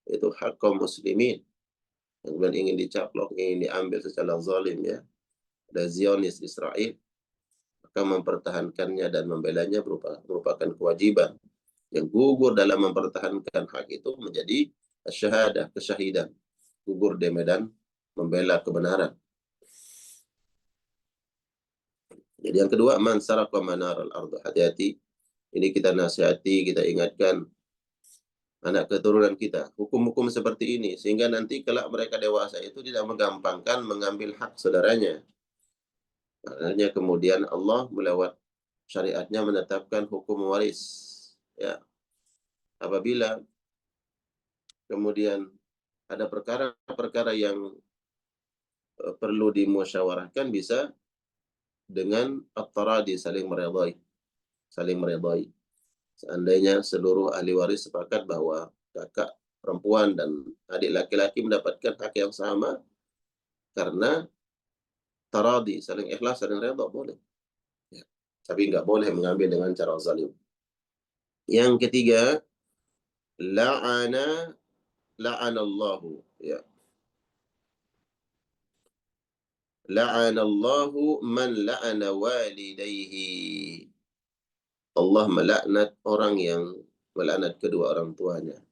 Itu hak kaum muslimin yang kemudian ingin dicaplok, ingin diambil secara zalim, ya. Ada Zionis Israel, maka mempertahankannya dan membelanya merupakan kewajiban. Yang gugur dalam mempertahankan hak itu menjadi syahadah, kesyahidan. Gugur di medan membela kebenaran. Jadi yang kedua, man saraka manaral ardu. Hati-hati. Ini kita nasihati, kita ingatkan anak keturunan kita. Hukum-hukum seperti ini. Sehingga nanti kelak mereka dewasa itu tidak menggampangkan mengambil hak saudaranya. Makanya kemudian Allah melewat syariatnya menetapkan hukum waris. Ya. Apabila kemudian ada perkara-perkara yang perlu dimusyawarahkan, bisa dengan at-taradi, saling meredai. Saling meredai. Seandainya seluruh ahli waris sepakat bahwa kakak perempuan dan adik laki-laki mendapatkan hak yang sama, karena taradi, saling ikhlas, saling redha, boleh. Ya. Tapi nggak boleh mengambil dengan cara zalim. Yang ketiga, la'anallahu, ya. La'anallahu man la'ana walidayhi. Allah melaknat orang yang melaknat kedua orang tuanya.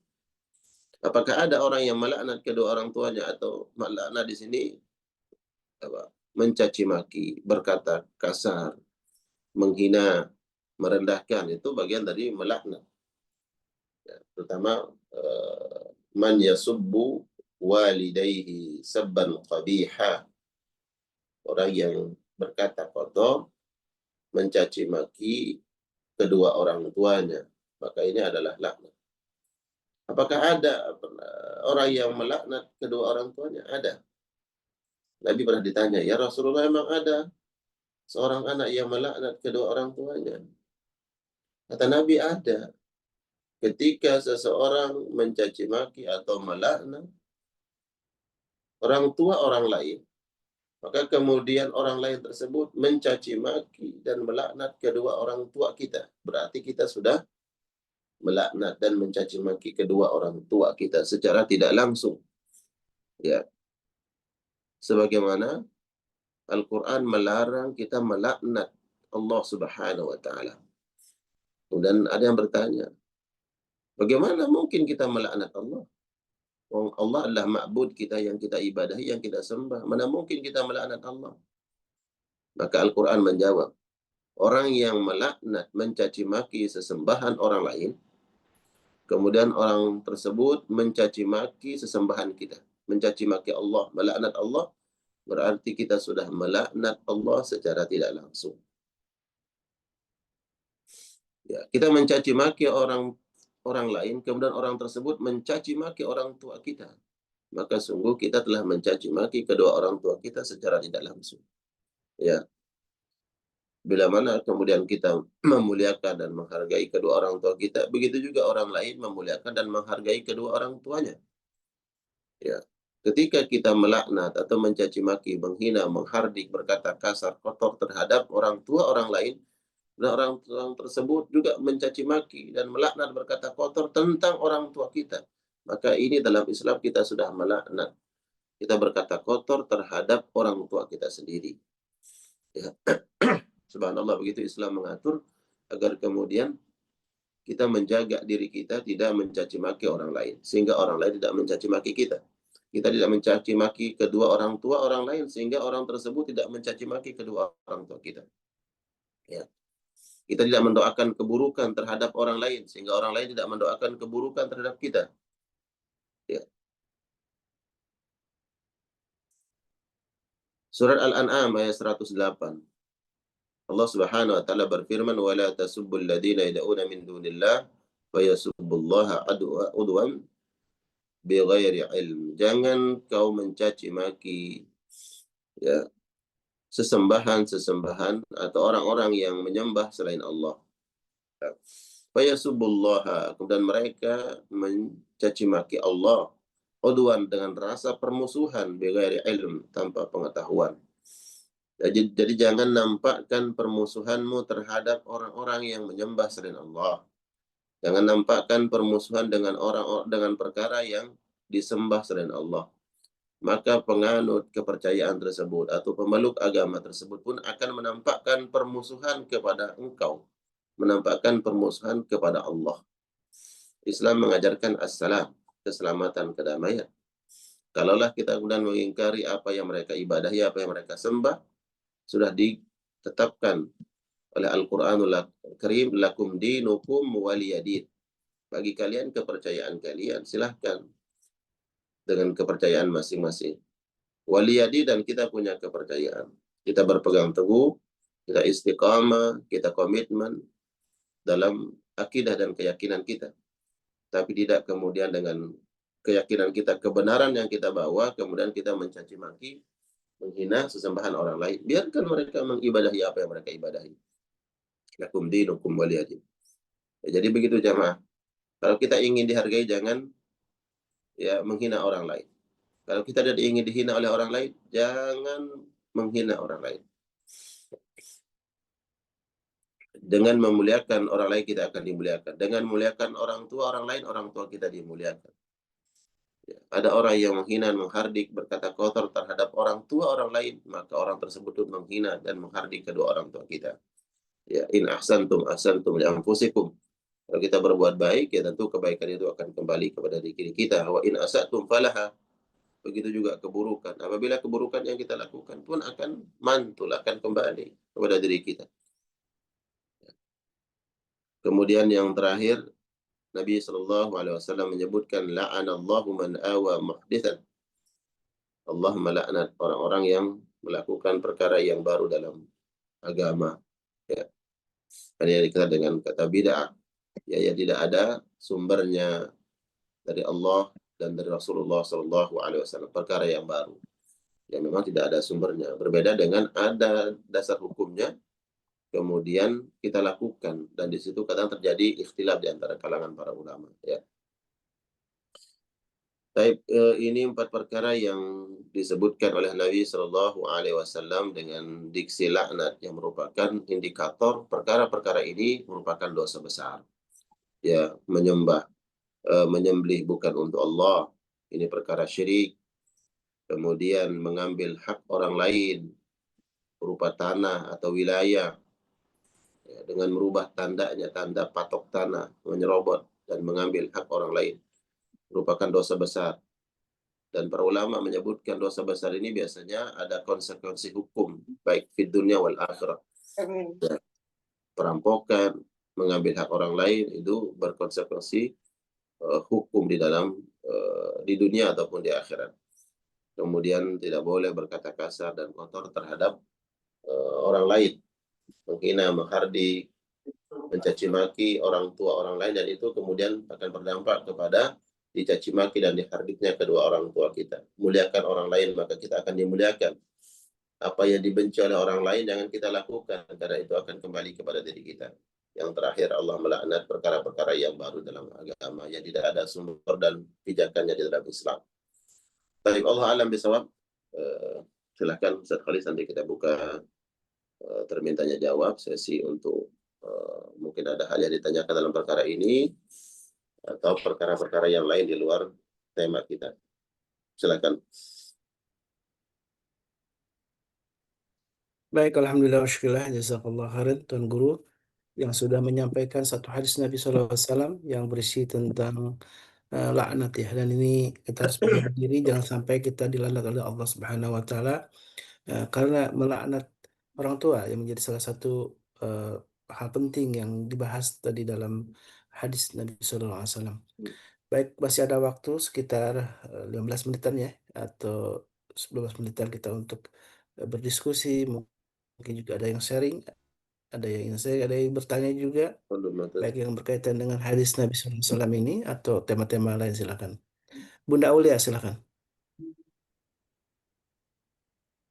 Apakah ada orang yang melaknat kedua orang tuanya, atau melaknat di sini mencaci maki, berkata kasar, menghina, merendahkan, itu bagian dari melaknat. Ya, terutama man yasubbu walidayhi sabban qabiha, orang yang berkata kotor, mencaci maki kedua orang tuanya, maka ini adalah laknat. Apakah ada orang yang melaknat kedua orang tuanya? Ada. Nabi pernah ditanya, ya Rasulullah, emang ada seorang anak yang melaknat kedua orang tuanya? Kata Nabi, ada. Ketika seseorang mencaci maki atau melaknat orang tua orang lain, maka kemudian orang lain tersebut mencaci maki dan melaknat kedua orang tua kita, berarti kita sudah melaknat dan mencaci maki kedua orang tua kita secara tidak langsung. Ya. Sebagaimana Al-Quran melarang kita melaknat Allah Subhanahu wa taala. Dan ada yang bertanya, bagaimana mungkin kita melaknat Allah? Allah adalah ma'bud kita yang kita ibadahi, yang kita sembah. Mana mungkin kita melaknat Allah? Maka Al-Quran menjawab, orang yang melaknat, mencaci maki sesembahan orang lain, kemudian orang tersebut mencaci maki sesembahan kita, mencaci maki Allah, melaknat Allah, berarti kita sudah melaknat Allah secara tidak langsung. Ya, kita mencaci maki orang lain, kemudian orang tersebut mencaci maki orang tua kita. maka sungguh kita telah mencaci maki kedua orang tua kita secara tidak langsung. Ya, bila mana kemudian kita memuliakan dan menghargai kedua orang tua kita, begitu juga orang lain memuliakan dan menghargai kedua orang tuanya. Ya, ketika kita melaknat atau mencaci maki, menghina, menghardik, berkata kasar, kotor terhadap orang tua orang lain, dan orang tersebut juga mencaci maki dan melaknat, berkata kotor tentang orang tua kita, maka ini dalam Islam kita sudah melaknat. Kita berkata kotor terhadap orang tua kita sendiri. Ya. Subhanallah, begitu Islam mengatur agar kemudian kita menjaga diri kita tidak mencaci maki orang lain, sehingga orang lain tidak mencaci maki kita. Kita tidak mencaci maki kedua orang tua orang lain, sehingga orang tersebut tidak mencaci maki kedua orang tua kita. Ya. Kita tidak mendoakan keburukan terhadap orang lain, sehingga orang lain tidak mendoakan keburukan terhadap kita. Ya. Surat Al-An'am ayat 108. Allah Subhanahu wa taala berfirman, "Wa la tasubbul ladzina yad'una min dunillah wa yasubbullaha udwan bighairi ilm." Jangan kau mencaci maki, ya, sesembahan atau orang-orang yang menyembah selain Allah. Wa yasubbullaha, dan mereka mencaci maki Allah udwan, dengan rasa permusuhan, bighairi ilm, tanpa pengetahuan. Jadi jangan nampakkan permusuhanmu terhadap orang-orang yang menyembah selain Allah. Jangan nampakkan permusuhan dengan dengan perkara yang disembah selain Allah. Maka penganut kepercayaan tersebut atau pemeluk agama tersebut pun akan menampakkan permusuhan kepada engkau, menampakkan permusuhan kepada Allah. Islam mengajarkan as-salam, keselamatan, kedamaian. Kalaulah kita kemudian mengingkari apa yang mereka ibadahi, apa yang mereka sembah, sudah ditetapkan oleh Al-Quranul Karim, lakum dinukum waliyadin. Bagi kalian kepercayaan kalian, silahkan dengan kepercayaan masing-masing. Waliyadi, dan kita punya kepercayaan. Kita berpegang teguh, kita istiqamah, kita komitmen dalam akidah dan keyakinan kita. Tapi tidak kemudian dengan keyakinan kita, kebenaran yang kita bawa, kemudian kita mencaci maki, menghina sesembahan orang lain. Biarkan mereka mengibadahi apa yang mereka ibadahi. Lakum dinukum waliyadin. Ya, jadi begitu jamaah. Kalau kita ingin dihargai, jangan ya menghina orang lain. Kalau kita tidak ingin dihina oleh orang lain, jangan menghina orang lain. Dengan memuliakan orang lain, kita akan dimuliakan. Dengan memuliakan orang tua orang lain, orang tua kita dimuliakan. Ya, ada orang yang menghina, menghardik, berkata kotor terhadap orang tua orang lain, maka orang tersebut pun menghina dan menghardik kedua orang tua kita. Ya, in ahsantum ahsantum li anfusikum. Kalau kita berbuat baik, ya tentu kebaikan itu akan kembali kepada diri kita. Wa in asatum falaha. Begitu juga keburukan. Apabila keburukan yang kita lakukan pun akan mantul, akan kembali kepada diri kita. Kemudian yang terakhir, Nabi SAW menyebutkan, la'anallahu man awa muhdithan. Allah melaknat orang-orang yang melakukan perkara yang baru dalam agama. Ya. Ini dikenal dengan kata bid'ah. Ya, yang tidak ada sumbernya dari Allah dan dari Rasulullah SAW. Perkara yang baru. Yang memang tidak ada sumbernya. Berbeda dengan ada dasar hukumnya, kemudian kita lakukan, dan di situ kadang terjadi ikhtilaf di antara kalangan para ulama. Ya. Baik, ini 4 perkara yang disebutkan oleh Nabi Shallallahu Alaihi Wasallam dengan diksi laknat yang merupakan indikator perkara-perkara ini merupakan dosa besar. Ya, menyembelih bukan untuk Allah, ini perkara syirik. Kemudian mengambil hak orang lain berupa tanah atau wilayah, ya, dengan merubah tandanya, tanda patok tanah, menyerobot dan mengambil hak orang lain, merupakan dosa besar. Dan para ulama menyebutkan dosa besar ini biasanya ada konsekuensi hukum, baik di dunia wal akhirah. Ya, perampokan, mengambil hak orang lain itu berkonsekuensi hukum di dalam di dunia ataupun di akhirat. Kemudian tidak boleh berkata kasar dan kotor terhadap orang lain, menghina, menghardik, mencaci maki orang tua orang lain, dan itu kemudian akan berdampak kepada dicaci maki dan dihardiknya kedua orang tua kita. Muliakan orang lain, maka kita akan dimuliakan. Apa yang dibenci oleh orang lain jangan kita lakukan, karena itu akan kembali kepada diri kita. Yang terakhir, Allah melaknat perkara-perkara yang baru dalam agama yang tidak ada sumber dan pijakannya di dalam Islam. Baik, Allah alam bisawab. Silahkan Ustaz Khalis, nanti kita buka termin tanya jawab sesi untuk mungkin ada hal yang ditanyakan dalam perkara ini atau perkara-perkara yang lain di luar tema kita. Silakan. Baik, alhamdulillah wasyukurillah, jazakallah khairan Tuan Guru yang sudah menyampaikan satu hadis Nabi SAW yang berisi tentang laknat ya. Dan ini kita harus menjaga diri jangan sampai kita dilaknat oleh Allah Subhanahu wa taala karena melaknat orang tua yang menjadi salah satu hal penting yang dibahas tadi dalam hadis Nabi SAW. Baik, masih ada waktu sekitar 15 menitan ya, atau 11 menitan kita untuk berdiskusi. Mungkin juga ada yang sharing, ada yang ingin saya, ada yang bertanya juga, baik yang berkaitan dengan hadis Nabi SAW ini atau tema-tema lain, silakan. Bunda Aulia, silakan.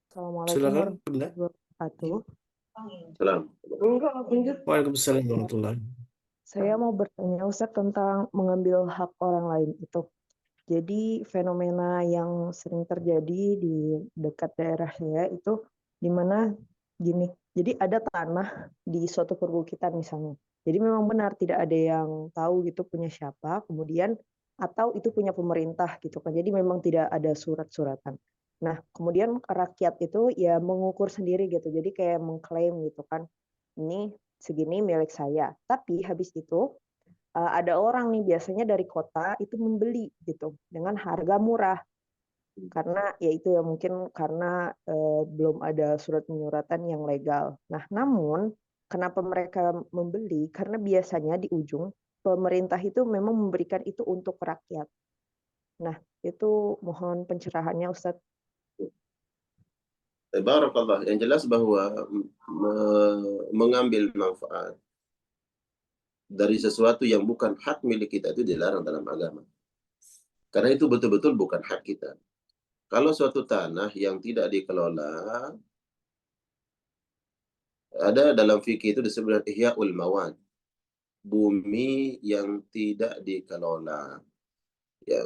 Assalamualaikum Silakan, Bunda. warahmatullahi wabarakatuh. Salam. Waalaikumsalam warahmatullahi. Saya mau bertanya Ustaz tentang mengambil hak orang lain itu. Jadi fenomena yang sering terjadi di dekat daerah saya itu di mana gini. Jadi ada tanah di suatu perbukitan misalnya. Jadi memang benar tidak ada yang tahu gitu punya siapa, kemudian atau itu punya pemerintah gitu kan. Jadi memang tidak ada surat-suratan. Nah, kemudian rakyat itu ya mengukur sendiri gitu. Jadi kayak mengklaim gitu kan. Ini segini milik saya. Tapi habis itu ada orang nih biasanya dari kota itu membeli gitu dengan harga murah karena ya itu ya mungkin karena belum ada surat menyuratan yang legal. Nah, namun kenapa mereka membeli? Karena biasanya di ujung pemerintah itu memang memberikan itu untuk rakyat. Nah, itu mohon pencerahannya Ustadz. Barakallah. Yang jelas bahwa mengambil manfaat dari sesuatu yang bukan hak milik kita itu dilarang dalam agama. Karena itu betul-betul bukan hak kita. Kalau suatu tanah yang tidak dikelola, ada dalam fikih itu disebut ihya'ul mawad, bumi yang tidak dikelola. Ya,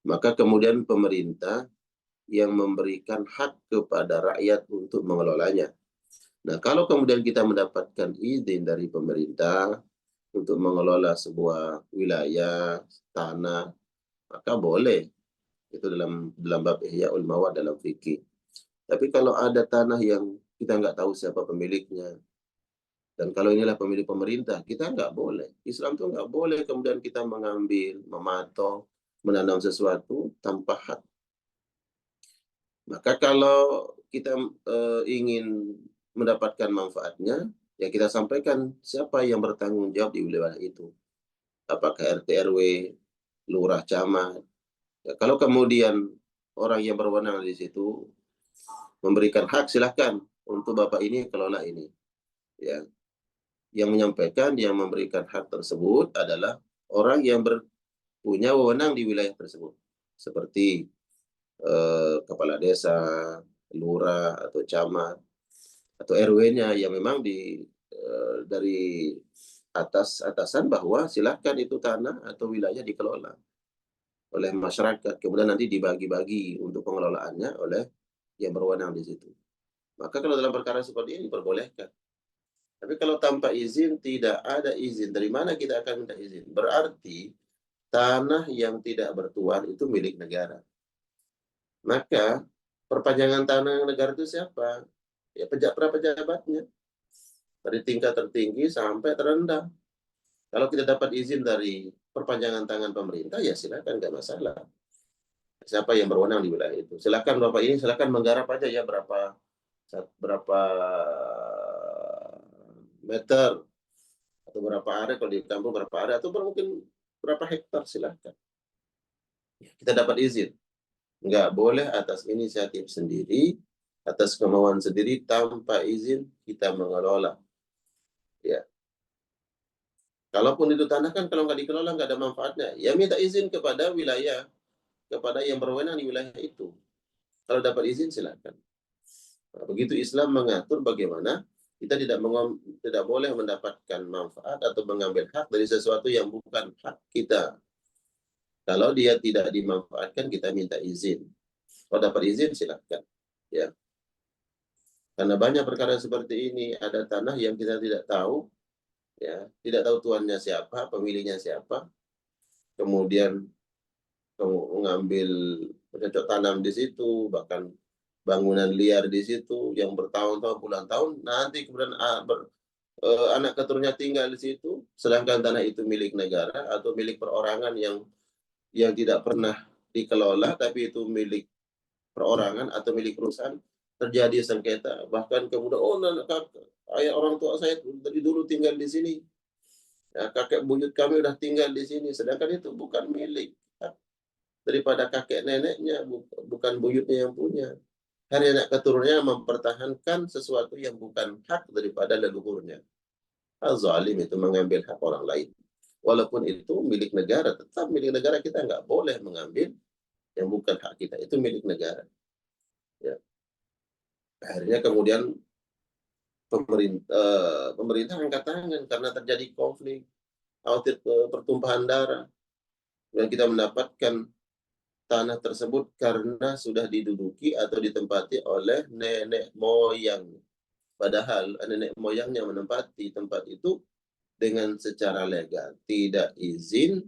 maka kemudian pemerintah yang memberikan hak kepada rakyat untuk mengelolanya. Nah, kalau kemudian kita mendapatkan izin dari pemerintah untuk mengelola sebuah wilayah, tanah, maka boleh. Itu dalam bab Ihya'ul Mawad dalam fikih. Tapi kalau ada tanah yang kita nggak tahu siapa pemiliknya, dan kalau inilah pemilik pemerintah, kita nggak boleh. Islam tuh nggak boleh kemudian kita mengambil, memantau, menanam sesuatu tanpa hak. Maka kalau kita ingin mendapatkan manfaatnya, ya kita sampaikan siapa yang bertanggung jawab di wilayah itu. Apakah RT RW, lurah, camat. Ya, kalau kemudian orang yang berwenang di situ memberikan hak, silahkan untuk Bapak ini kelola ini. Ya. Yang menyampaikan, yang memberikan hak tersebut adalah orang yang punya wewenang di wilayah tersebut. Seperti kepala desa, lurah atau camat atau RW-nya yang memang dari atasan bahwa silakan itu tanah atau wilayah dikelola oleh masyarakat, kemudian nanti dibagi-bagi untuk pengelolaannya oleh yang berwenang di situ. Maka kalau dalam perkara seperti ini diperbolehkan. Tapi kalau tanpa izin, tidak ada izin, dari mana kita akan minta izin? Berarti tanah yang tidak bertuan itu milik negara. Maka perpanjangan tanah negara itu siapa? Ya pejabatnya. Dari tingkat tertinggi sampai terendah. Kalau kita dapat izin dari perpanjangan tangan pemerintah, ya silakan, nggak masalah. Siapa yang berwenang di wilayah itu? Silakan Bapak ini, silakan menggarap aja ya berapa meter atau berapa area, kalau di kampung berapa area, atau mungkin berapa hektar, silakan. Kita dapat izin. Nggak boleh atas inisiatif sendiri, atas kemauan sendiri, tanpa izin kita mengelola. Ya. Kalaupun itu tanah kan kalau nggak dikelola nggak ada manfaatnya. Ya minta izin kepada wilayah, kepada yang berwenang di wilayah itu. Kalau dapat izin silakan. Nah, begitu Islam mengatur bagaimana kita tidak boleh mendapatkan manfaat atau mengambil hak dari sesuatu yang bukan hak kita. Kalau dia tidak dimanfaatkan, kita minta izin. Kalau dapat izin silakan. Ya. Karena banyak perkara seperti ini, ada tanah yang kita tidak tahu, ya, tidak tahu tuannya siapa, pemiliknya siapa, kemudian mengambil bercocok tanam di situ, bahkan bangunan liar di situ yang bertahun-tahun, puluhan tahun, nanti kemudian anak keturunannya tinggal di situ, sedangkan tanah itu milik negara atau milik perorangan yang tidak pernah dikelola, tapi itu milik perorangan atau milik perusahaan, terjadi sengketa, bahkan kemudian ayah orang tua saya dari dulu tinggal di sini, ya, kakek buyut kami udah tinggal di sini, sedangkan itu bukan milik daripada kakek neneknya, bukan buyutnya yang punya. Hari anak keturunannya mempertahankan sesuatu yang bukan hak daripada leluhurnya. Al-zalim itu mengambil hak orang lain. Walaupun itu milik negara, tetap milik negara, kita nggak boleh mengambil yang bukan hak kita. Itu milik negara. Ya. Akhirnya kemudian pemerintah angkat tangan karena terjadi konflik, khawatir pertumpahan darah. Dan kita mendapatkan tanah tersebut karena sudah diduduki atau ditempati oleh nenek moyang. Padahal nenek moyangnya menempati tempat itu dengan secara legal, tidak izin,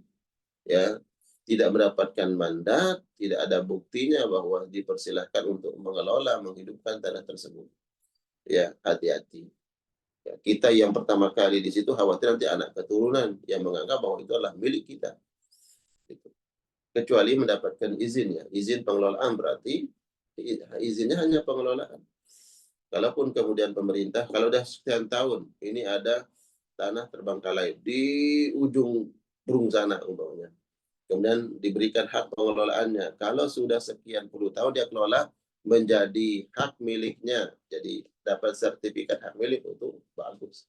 ya, tidak mendapatkan mandat, tidak ada buktinya bahwa dipersilahkan untuk mengelola, menghidupkan tanah tersebut. Ya, hati-hati. Ya, kita yang pertama kali di situ khawatir nanti anak keturunan yang menganggap bahwa itu adalah milik kita. Gitu. Kecuali mendapatkan izin, ya. Izin pengelolaan berarti izinnya hanya pengelolaan. Kalaupun kemudian pemerintah, kalau sudah sekian tahun, ini ada tanah terbengkalai di ujung Brung sana umpamanya. Kemudian diberikan hak pengelolaannya. Kalau sudah sekian puluh tahun dia kelola, menjadi hak miliknya. Jadi dapat sertifikat hak milik, itu bagus.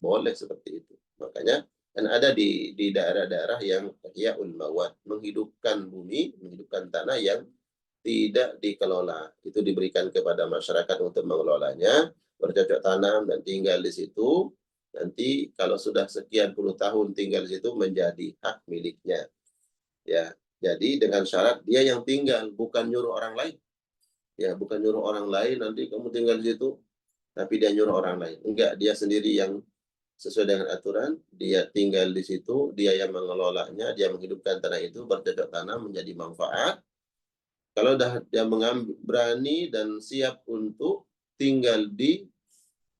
Boleh seperti itu. Makanya kan ada di daerah-daerah yang ihya'ul mawat, menghidupkan bumi, menghidupkan tanah yang tidak dikelola. Itu diberikan kepada masyarakat untuk mengelolanya, bercocok tanam dan tinggal di situ. Nanti kalau sudah sekian puluh tahun tinggal di situ menjadi hak miliknya. Ya, jadi dengan syarat dia yang tinggal, bukan nyuruh orang lain. Ya, bukan nyuruh orang lain nanti kamu tinggal di situ, tapi dia nyuruh orang lain. Enggak, dia sendiri yang sesuai dengan aturan, dia tinggal di situ, dia yang mengelolanya, dia menghidupkan tanah itu, bercocok tanam menjadi manfaat. Kalau dia berani dan siap untuk tinggal di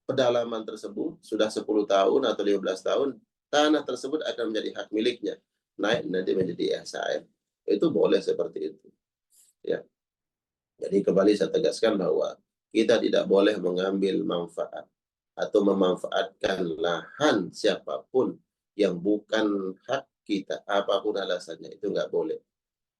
pedalaman tersebut, sudah 10 tahun atau 15 tahun, tanah tersebut akan menjadi hak miliknya. Naik nanti menjadi SHM. Itu boleh seperti itu. Ya. Jadi kembali saya tegaskan bahwa kita tidak boleh mengambil manfaat atau memanfaatkan lahan siapapun yang bukan hak kita, apapun alasannya, itu nggak boleh.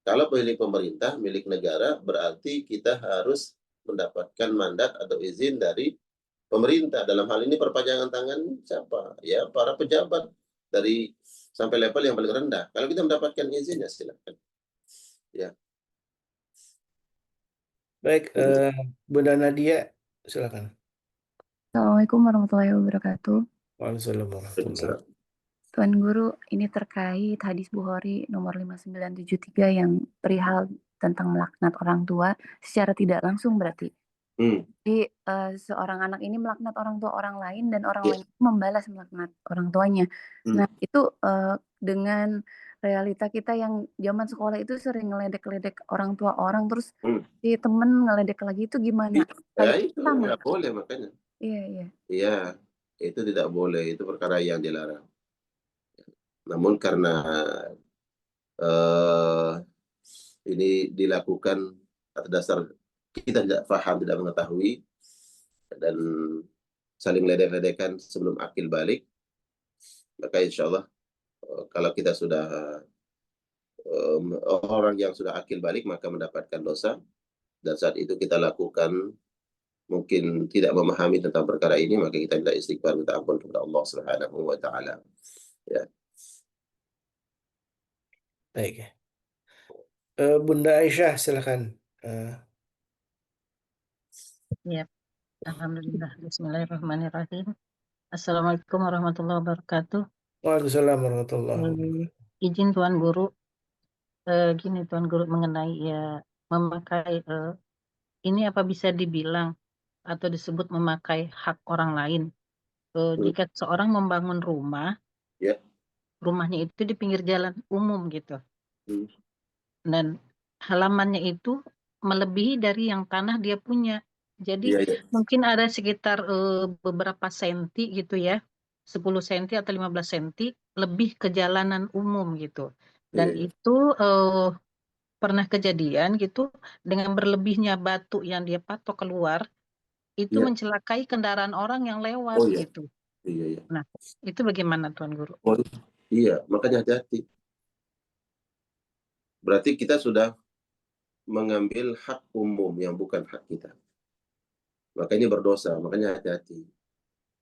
Kalau milik pemerintah, milik negara, berarti kita harus mendapatkan mandat atau izin dari pemerintah. Dalam hal ini perpanjangan tangan siapa? Ya, para pejabat dari sampai level yang paling rendah. Kalau kita mendapatkan izin, ya silakan. Ya. Baik, Bunda Nadia, silakan. Assalamualaikum warahmatullahi wabarakatuh. Waalaikumsalam warahmatullahi. Tuan Guru, ini terkait hadis Bukhari nomor 5973 yang perihal tentang melaknat orang tua secara tidak langsung berarti. Jadi seorang anak ini melaknat orang tua orang lain dan orang lain membalas melaknat orang tuanya. Nah, itu dengan realita kita yang zaman sekolah itu sering ngeledek-ledek orang tua orang, terus si temen ngeledek lagi, itu gimana? Ya, itu nggak boleh makanya. Iya. Iya, itu tidak boleh, itu perkara yang dilarang. Namun karena ini dilakukan atas dasar kita tidak paham, tidak mengetahui, dan saling ledek-ledekan sebelum akil balik, maka insya Allah kalau kita sudah orang yang sudah akil balik maka mendapatkan dosa, dan saat itu kita lakukan mungkin tidak memahami tentang perkara ini, maka kita minta istighfar, minta ampun kepada Allah Subhanahu wa taala. Ya. Baik ya. Bunda Aisyah silakan. Ya, alhamdulillah. Bismillahirrahmanirrahim. Assalamualaikum warahmatullahi wabarakatuh. Waalaikumsalam warahmatullahi wabarakatuh. Izin Tuan Guru, gini Tuan Guru mengenai ya memakai ini apa bisa dibilang atau disebut memakai hak orang lain? Jika seorang membangun rumah, Ya. rumahnya itu di pinggir jalan umum gitu, dan halamannya itu melebihi dari yang tanah dia punya. Jadi mungkin ada sekitar beberapa senti gitu ya, 10 senti atau 15 senti lebih ke jalanan umum gitu. Dan itu pernah kejadian gitu dengan berlebihnya batu yang dia patok keluar, itu mencelakai kendaraan orang yang lewat gitu. Iya. Nah, itu bagaimana Tuan Guru? Iya, makanya hati-hati. Berarti kita sudah mengambil hak umum yang bukan hak kita. Makanya berdosa, makanya hati-hati.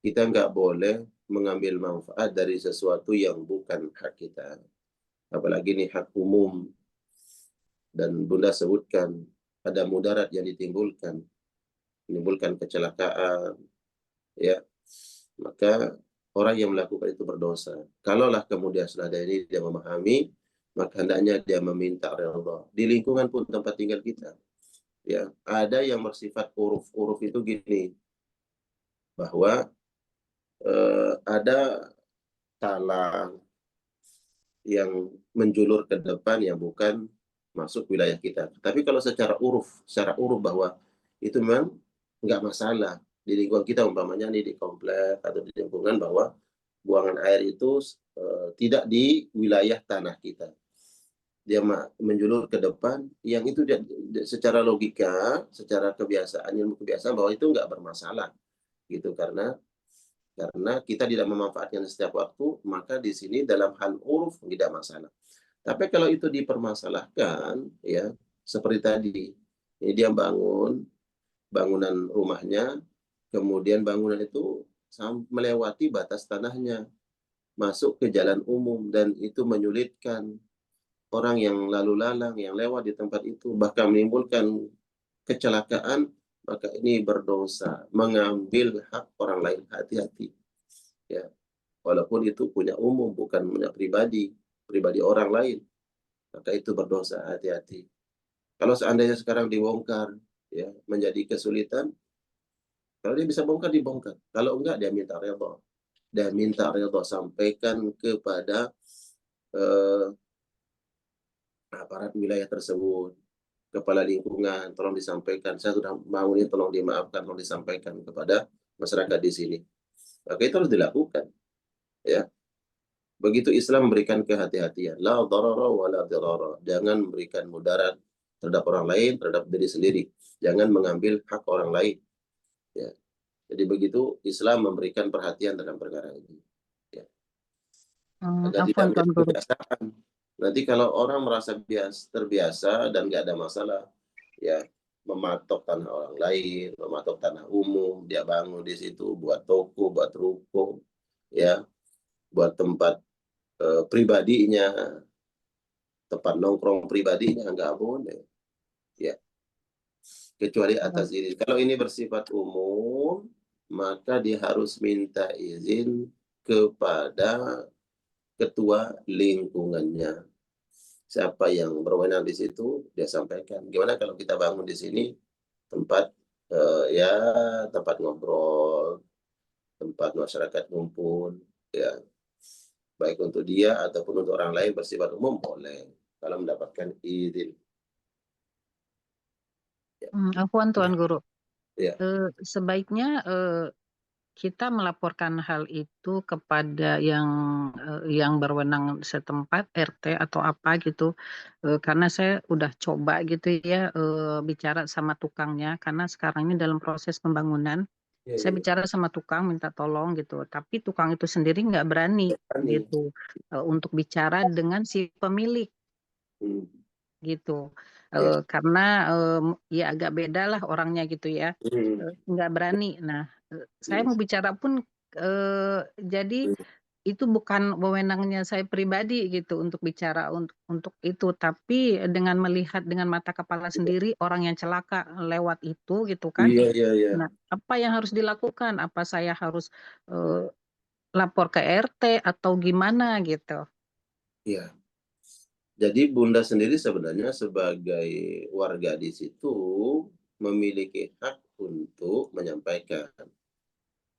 Kita nggak boleh mengambil manfaat dari sesuatu yang bukan hak kita. Apalagi ini hak umum. Dan Bunda sebutkan ada mudarat yang ditimbulkan. Menimbulkan kecelakaan. Ya, maka orang yang melakukan itu berdosa. Kalaulah kemudian setelah ini dia memahami, maka hendaknya dia meminta redha. Di lingkungan pun tempat tinggal kita. Ya, ada yang bersifat uruf itu gini, bahwa ada talang yang menjulur ke depan yang bukan masuk wilayah kita. Tapi kalau secara uruf bahwa itu memang nggak masalah di lingkungan kita, umpamanya nih di komplek atau di lingkungan, bahwa buangan air itu tidak di wilayah tanah kita. Dia menjulur ke depan, yang itu dia, secara logika, secara kebiasaan, ilmu kebiasaan, bahwa itu nggak bermasalah gitu, karena kita tidak memanfaatkan setiap waktu, maka di sini dalam hal uruf tidak masalah. Tapi kalau itu dipermasalahkan, ya seperti tadi, ini dia bangunan rumahnya, kemudian bangunan itu melewati batas tanahnya, masuk ke jalan umum, dan itu menyulitkan orang yang lalu lalang yang lewat di tempat itu, bahkan menimbulkan kecelakaan, maka ini berdosa, mengambil hak orang lain. Hati-hati. Ya, walaupun itu punya umum, bukan punya pribadi orang lain, maka itu berdosa. Hati-hati. Kalau seandainya sekarang dibongkar, ya menjadi kesulitan, kalau dia bisa bongkar, dibongkar. Kalau enggak, dia minta redha. Dan minta redha, sampaikan kepada aparat wilayah tersebut, kepala lingkungan, tolong disampaikan, saya sudah mau ini, tolong dimaafkan, tolong disampaikan kepada masyarakat di sini. Maka itu harus dilakukan. Ya, begitu Islam memberikan kehati-hatian, la darara wa la dirara, jangan memberikan mudarat terhadap orang lain, terhadap diri sendiri, jangan mengambil hak orang lain. Ya, jadi begitu Islam memberikan perhatian dalam perkara ini. Ya. Agar tidak menjadi kebiasaan. Nanti kalau orang merasa terbiasa dan nggak ada masalah, ya mematok tanah orang lain, mematok tanah umum, dia bangun di situ, buat toko, buat ruko, ya, buat tempat pribadinya, tempat nongkrong pribadinya, nggak boleh, ya, kecuali atas izin. Kalau ini bersifat umum, maka dia harus minta izin kepada ketua lingkungannya. Siapa yang berwenang di situ, dia sampaikan. Gimana kalau kita bangun di sini tempat ya tempat ngobrol, tempat masyarakat ngumpul, ya baik untuk dia ataupun untuk orang lain bersifat umum, boleh kalau mendapatkan izin. Ya. Afwan Tuan Guru. Ya. Sebaiknya kita melaporkan hal itu kepada yang berwenang setempat, RT atau apa gitu, karena saya udah coba gitu ya bicara sama tukangnya, karena sekarang ini dalam proses pembangunan. Saya bicara sama tukang minta tolong gitu, tapi tukang itu sendiri nggak berani gitu untuk bicara dengan si pemilik gitu, karena ya agak beda lah orangnya gitu ya, nggak berani. Nah, saya mau bicara pun jadi itu bukan wewenangnya saya pribadi gitu untuk bicara untuk itu, tapi dengan melihat dengan mata kepala sendiri orang yang celaka lewat itu gitu kan. Iya, iya, iya. Nah, apa yang harus dilakukan? Apa saya harus lapor ke RT atau gimana gitu? Iya. Jadi Bunda sendiri sebenarnya sebagai warga di situ memiliki hak untuk menyampaikan.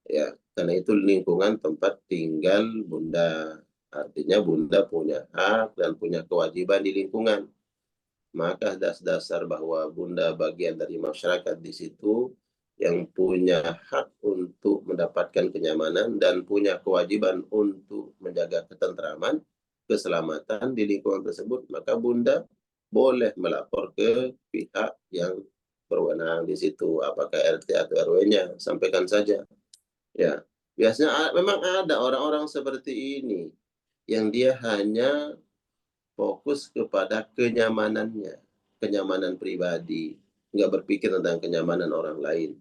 Ya, karena itu lingkungan tempat tinggal Bunda. Artinya Bunda punya hak dan punya kewajiban di lingkungan. Maka dasar bahwa Bunda bagian dari masyarakat di situ yang punya hak untuk mendapatkan kenyamanan dan punya kewajiban untuk menjaga ketentraman, keselamatan di lingkungan tersebut, maka Bunda boleh melapor ke pihak yang berwenang di situ, apakah RT atau RW-nya, sampaikan saja. Ya, biasanya memang ada orang-orang seperti ini yang dia hanya fokus kepada kenyamanannya, kenyamanan pribadi, nggak berpikir tentang kenyamanan orang lain.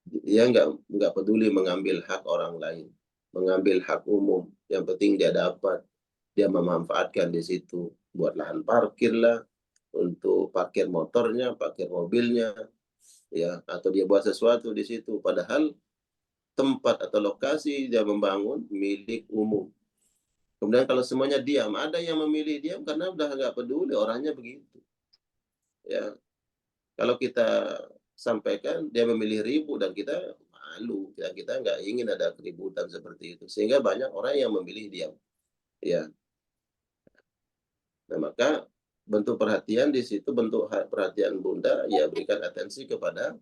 Dia nggak peduli mengambil hak orang lain, mengambil hak umum. Yang penting dia dapat, dia memanfaatkan di situ buat lahan parkir lah, untuk parkir motornya, parkir mobilnya, ya, atau dia buat sesuatu di situ. Padahal tempat atau lokasi dia membangun milik umum. Kemudian kalau semuanya diam, ada yang memilih diam karena udah nggak peduli orangnya begitu. Ya, kalau kita sampaikan dia memilih ribut dan kita malu, kita nggak ingin ada keributan seperti itu. Sehingga banyak orang yang memilih diam. Ya, nah maka bentuk perhatian di situ, bentuk perhatian Bunda, ya berikan atensi kepada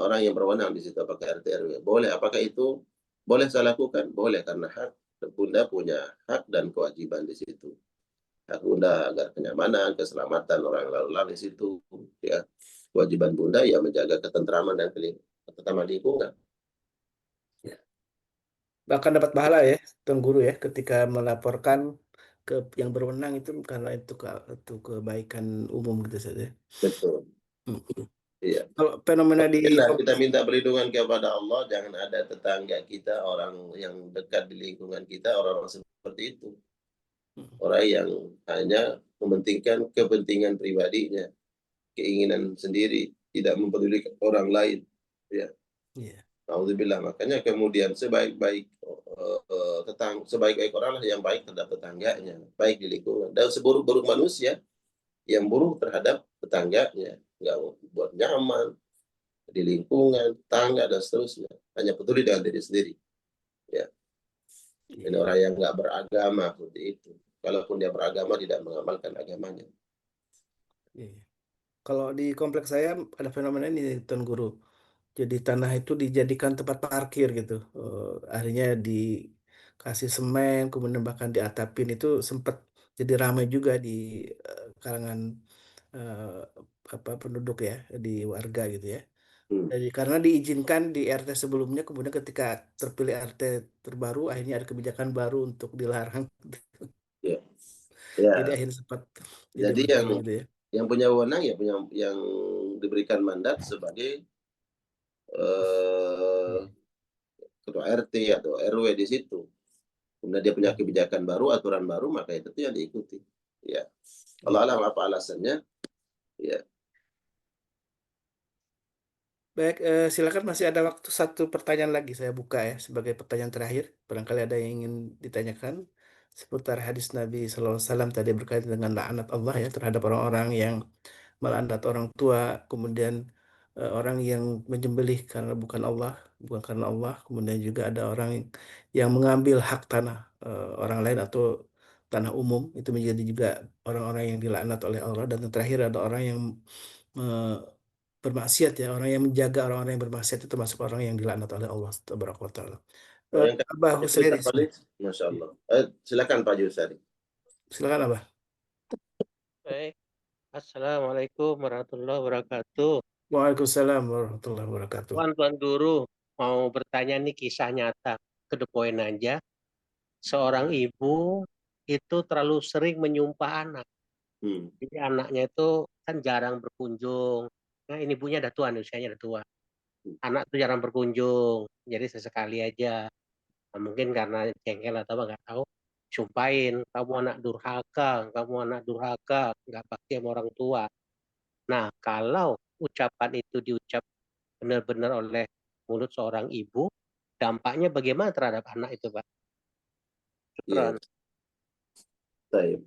orang yang berwenang di situ, apakah RT RW. Boleh, apakah itu boleh saya lakukan? Boleh, karena hak Bunda punya hak dan kewajiban di situ. Hak Bunda agar kenyamanan, keselamatan orang lalu lalang di situ, ya. Kewajiban Bunda ya menjaga ketentraman dan ketentraman lingkungan. Ya. Bahkan dapat pahala ya, Tuan Guru ya, ketika melaporkan ke yang berwenang itu karena itu kebaikan umum gitu saja. Betul. Iya. Kalau fenomena di Kita minta perlindungan kepada Allah, jangan ada tetangga kita, orang yang dekat di lingkungan kita, orang-orang seperti itu. Orang yang hanya mementingkan kepentingan pribadinya, keinginan sendiri, tidak mempedulikan orang lain. Ya. Iya. Alhamdulillah, makanya kemudian sebaik-baik orang lah yang baik terhadap tetangganya, baik di lingkungan. Dan seburuk-buruk manusia yang buruk terhadap tetangganya, nggak buat nyaman di lingkungan, tangga, dan seterusnya. Hanya peduli dengan diri sendiri. Ya. Ini orang yang nggak beragama seperti itu. Kalaupun dia beragama, tidak mengamalkan agamanya. Iya. Kalau di kompleks saya ada fenomena ini, Tuan Guru. Jadi tanah itu dijadikan tempat parkir gitu. Akhirnya dikasih semen, kemudian bahkan diatapin, itu sempat jadi ramai juga di kalangan eh, penduduk ya, di warga gitu ya. Jadi karena diizinkan di RT sebelumnya, kemudian ketika terpilih RT terbaru, akhirnya ada kebijakan baru untuk dilarang. Ya. Ya. Jadi akhirnya sempat jadi Jadi bencana gitu ya. yang punya wewenang ya yang diberikan mandat sebagai ketua RT atau RW di situ. Kemudian dia punya kebijakan baru, aturan baru, maka itu yang diikuti. Ya. Kalau alam apa alasannya? Ya. Baik, silakan, masih ada waktu satu pertanyaan lagi, saya buka ya sebagai pertanyaan terakhir. Barangkali ada yang ingin ditanyakan seputar hadis Nabi SAW tadi berkaitan dengan laknat Allah ya terhadap orang-orang yang melaknat orang tua, kemudian orang yang menyembelih karena bukan Allah, bukan karena Allah, kemudian juga ada orang yang mengambil hak tanah orang lain atau tanah umum, itu menjadi juga orang-orang yang dilaknat oleh Allah. Dan yang terakhir ada orang yang eh, bermaksiat ya, orang yang menjaga orang-orang yang bermaksiat itu termasuk orang yang dilaknat oleh Allah Tabaraka wa Taala. Yang Abah Husairi, Masya Allah. Silakan Pak Yusari. silakan Abah. Baik. Assalamualaikum warahmatullahi wabarakatuh. Waalaikumsalam warahmatullahi wabarakatuh. Tuan Guru, mau bertanya nih kisah nyata. To the point aja. Seorang ibu itu terlalu sering menyumpah anak. Jadi anaknya itu kan jarang berkunjung. Nah ini ibunya udah tua, usianya udah tua. Anak tuh jarang berkunjung. Jadi sesekali aja. Nah, mungkin karena jengkel atau apa nggak tahu, sumpahin kamu anak durhaka, nggak bakti sama orang tua. Nah, kalau ucapan itu diucap benar-benar oleh mulut seorang ibu, dampaknya bagaimana terhadap anak itu, Pak? Iya. Syukran. Baik.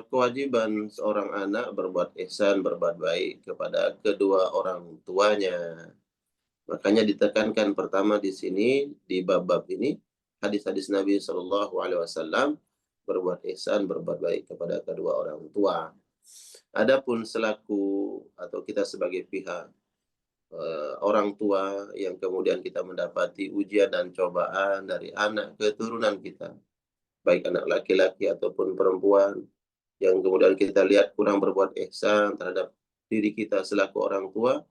Kewajiban seorang anak berbuat ihsan, berbuat baik kepada kedua orang tuanya. Makanya ditekankan pertama di sini, di bab-bab ini, hadis-hadis Nabi Shallallahu Alaihi Wasallam, berbuat ihsan, berbuat baik kepada kedua orang tua. Adapun selaku atau kita sebagai pihak orang tua yang kemudian kita mendapati ujian dan cobaan dari anak keturunan kita, baik anak laki-laki ataupun perempuan, yang kemudian kita lihat kurang berbuat ihsan terhadap diri kita selaku orang tua,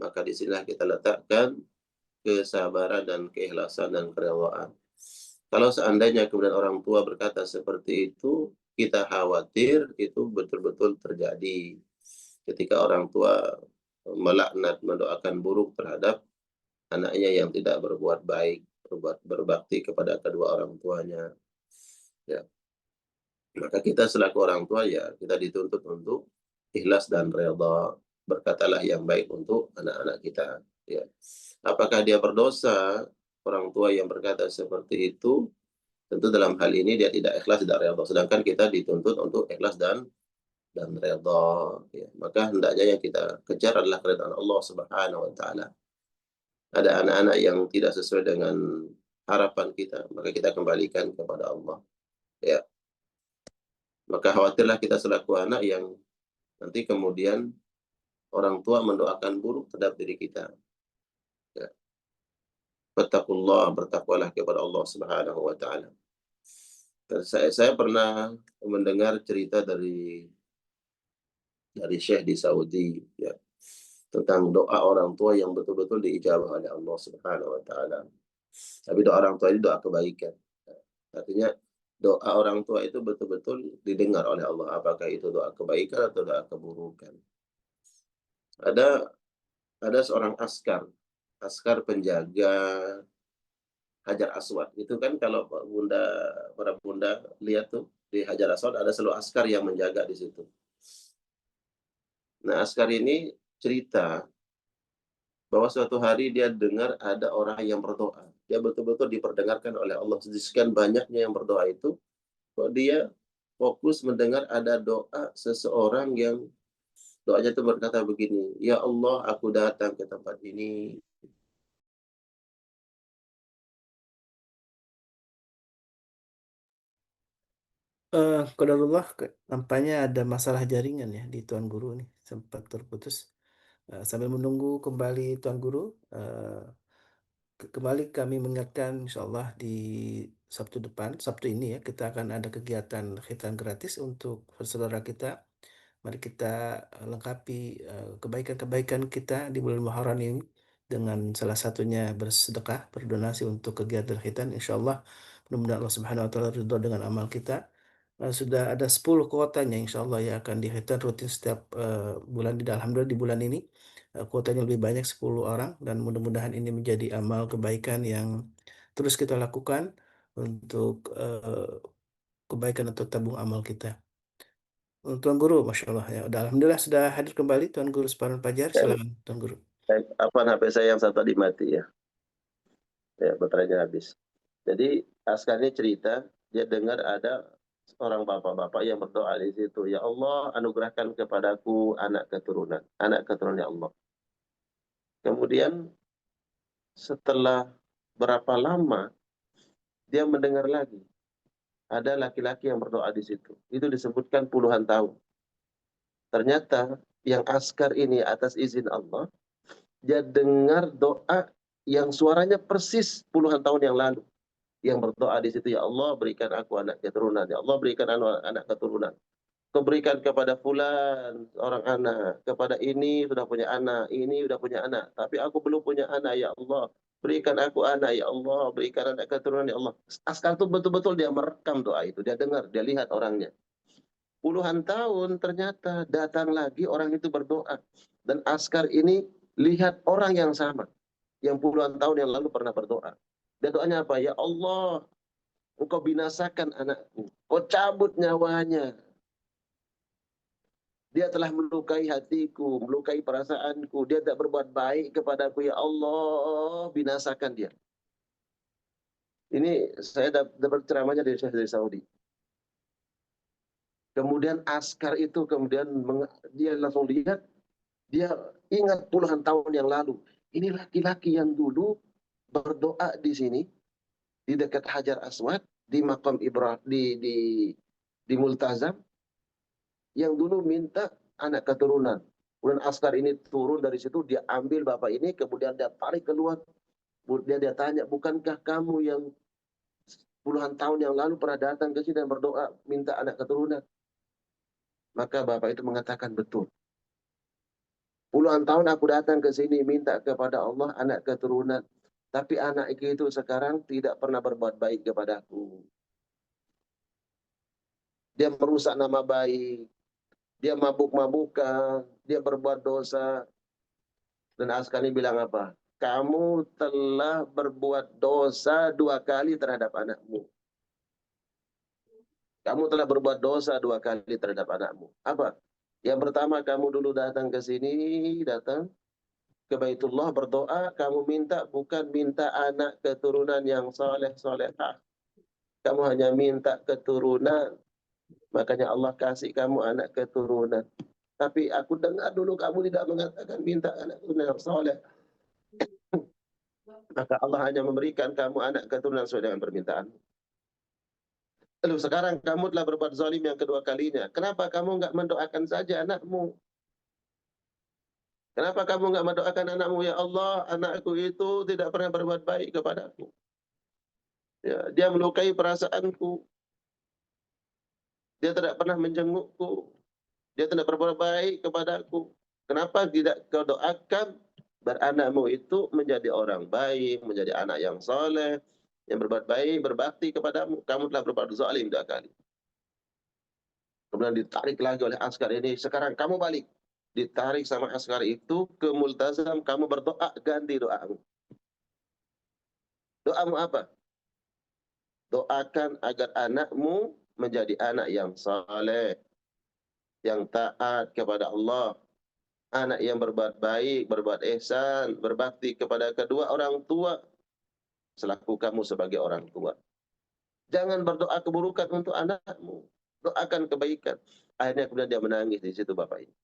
maka disinilah kita letakkan kesabaran dan keikhlasan dan kerelaan. Kalau seandainya kemudian orang tua berkata seperti itu, kita khawatir itu betul-betul terjadi ketika orang tua melaknat, mendoakan buruk terhadap anaknya yang tidak berbuat baik, berbakti kepada kedua orang tuanya. Ya. Maka kita selaku orang tua ya kita dituntut untuk ikhlas dan redha, berkatalah yang baik untuk anak-anak kita. Ya. Apakah dia berdosa? Orang tua yang berkata seperti itu, tentu dalam hal ini dia tidak ikhlas, tidak redha. Sedangkan kita dituntut untuk ikhlas dan redha. Ya. Maka hendaknya yang kita kejar adalah keridhaan Allah Subhanahu Wa Taala. Ada anak-anak yang tidak sesuai dengan harapan kita, maka kita kembalikan kepada Allah. Ya. Maka khawatirlah kita selaku anak yang nanti kemudian orang tua mendoakan buruk terhadap diri kita. Ya. Fattaqullah, bertakwalah kepada Allah Subhanahu Wa Taala. Saya pernah mendengar cerita dari Syekh di Saudi, ya, tentang doa orang tua yang betul-betul diijabah oleh Allah Subhanahu Wa Taala. Tapi doa orang tua ini doa kebaikan. Artinya doa orang tua itu betul-betul didengar oleh Allah. Apakah itu doa kebaikan atau doa keburukan? Ada seorang askar penjaga Hajar Aswad. Itu kan kalau para bunda lihat tuh di Hajar Aswad ada selalu askar yang menjaga di situ. Nah, askar ini cerita bahwa suatu hari dia dengar ada orang yang berdoa. Dia betul-betul diperdengarkan oleh Allah. Sekian banyaknya yang berdoa itu, kok dia fokus mendengar ada doa seseorang yang doanya itu berkata begini, "Ya Allah, aku datang ke tempat ini." Qadarullah, nampaknya ada masalah jaringan ya di Tuan Guru nih, sempat terputus. Sambil menunggu kembali Tuan Guru, kembali kami mengingatkan insyaallah di Sabtu depan, Sabtu ini ya, kita akan ada kegiatan khitan gratis untuk saudara kita. Mari kita lengkapi kebaikan-kebaikan kita di bulan Muharram ini dengan salah satunya bersedekah, berdonasi untuk kegiatan khitan. Insyaallah mudah-mudahan Allah Subhanahu Wa Taala ridho dengan amal kita. Sudah ada 10 kuotanya insya Allah ya akan dihitung rutin setiap bulan. Alhamdulillah di bulan ini kuotanya lebih banyak 10 orang, dan mudah-mudahan ini menjadi amal kebaikan yang terus kita lakukan untuk kebaikan atau tabung amal kita. Tuan Guru, Masya Allah ya. Alhamdulillah sudah hadir kembali Tuan Guru Separuh Pajar. Silakan Tuan Guru. Apa HP saya yang satu tadi mati ya? Ya, baterainya habis. Jadi askar ini cerita, dia dengar ada seorang bapak-bapak yang berdoa di situ, "Ya Allah, anugerahkan kepadaku anak keturunan ya Allah." Kemudian setelah berapa lama dia mendengar lagi ada laki-laki yang berdoa di situ. Itu disebutkan puluhan tahun. Ternyata yang askar ini atas izin Allah, dia dengar doa yang suaranya persis puluhan tahun yang lalu. Yang berdoa di situ, "Ya Allah, berikan aku anak keturunan. Ya Allah, berikan anak keturunan. Kau berikan kepada fulan orang anak, kepada ini sudah punya anak, ini sudah punya anak, tapi aku belum punya anak, ya Allah. Berikan aku anak, ya Allah, berikan anak keturunan, ya Allah." Askar itu betul-betul dia merekam doa itu, dia dengar, dia lihat orangnya. Puluhan tahun ternyata datang lagi orang itu berdoa. Dan askar ini lihat orang yang sama, yang puluhan tahun yang lalu pernah berdoa. Dan doanya apa? Ya Allah, Engkau binasakan anakku. Kau cabut nyawanya. Dia telah melukai hatiku, melukai perasaanku. Dia tak berbuat baik kepadaku. Ya Allah, binasakan dia. Ini saya dapat ceramahnya dari Syekh dari Saudi. Kemudian askar itu dia langsung lihat, dia ingat puluhan tahun yang lalu. Ini laki-laki yang dulu berdoa di sini, di dekat Hajar Aswad, di makam Ibrahim, di Multazam, yang dulu minta anak keturunan. Kemudian askar ini turun dari situ, dia ambil bapak ini, kemudian dia tarik keluar. Kemudian dia tanya, bukankah kamu yang puluhan tahun yang lalu pernah datang ke sini dan berdoa minta anak keturunan? Maka bapak itu mengatakan, betul. Puluhan tahun aku datang ke sini minta kepada Allah anak keturunan. Tapi anak itu sekarang tidak pernah berbuat baik kepadaku. Dia merusak nama baik. Dia mabuk-mabukan. Dia berbuat dosa. Dan Askani bilang apa? Kamu telah berbuat dosa 2 kali terhadap anakmu. Kamu telah berbuat dosa 2 kali terhadap anakmu. Apa? Yang pertama, kamu dulu datang ke sini, datang ke Baitullah berdoa, kamu bukan minta anak keturunan yang soleh-solehah. Kamu hanya minta keturunan. Makanya Allah kasih kamu anak keturunan. Tapi aku dengar dulu kamu tidak mengatakan minta anak keturunan yang soleh. Maka Allah hanya memberikan kamu anak keturunan sesuai dengan permintaan. Lalu sekarang kamu telah berbuat zalim yang kedua kalinya. Kenapa kamu enggak mendoakan saja anakmu? Kenapa kamu enggak mendoakan anakmu? Ya Allah, anakku itu tidak pernah berbuat baik kepadaku. Ya, dia melukai perasaanku. Dia tidak pernah menjengukku. Dia tidak berbuat baik kepadaku. Kenapa tidak kau doakan beranakmu itu menjadi orang baik, menjadi anak yang soleh, yang berbuat baik, berbakti kepadamu. Kamu telah berbuat zalim 2 kali. Kemudian ditarik lagi oleh askar ini. Sekarang kamu balik. Ditarik sama askar itu ke Multazam. Kamu berdoa, ganti doamu. Doamu apa? Doakan agar anakmu menjadi anak yang saleh, yang taat kepada Allah, anak yang berbuat baik, berbuat ihsan, berbakti kepada kedua orang tua, selaku kamu sebagai orang tua. Jangan berdoa keburukan untuk anakmu. Doakan kebaikan. Akhirnya kemudian dia menangis di situ bapak ini.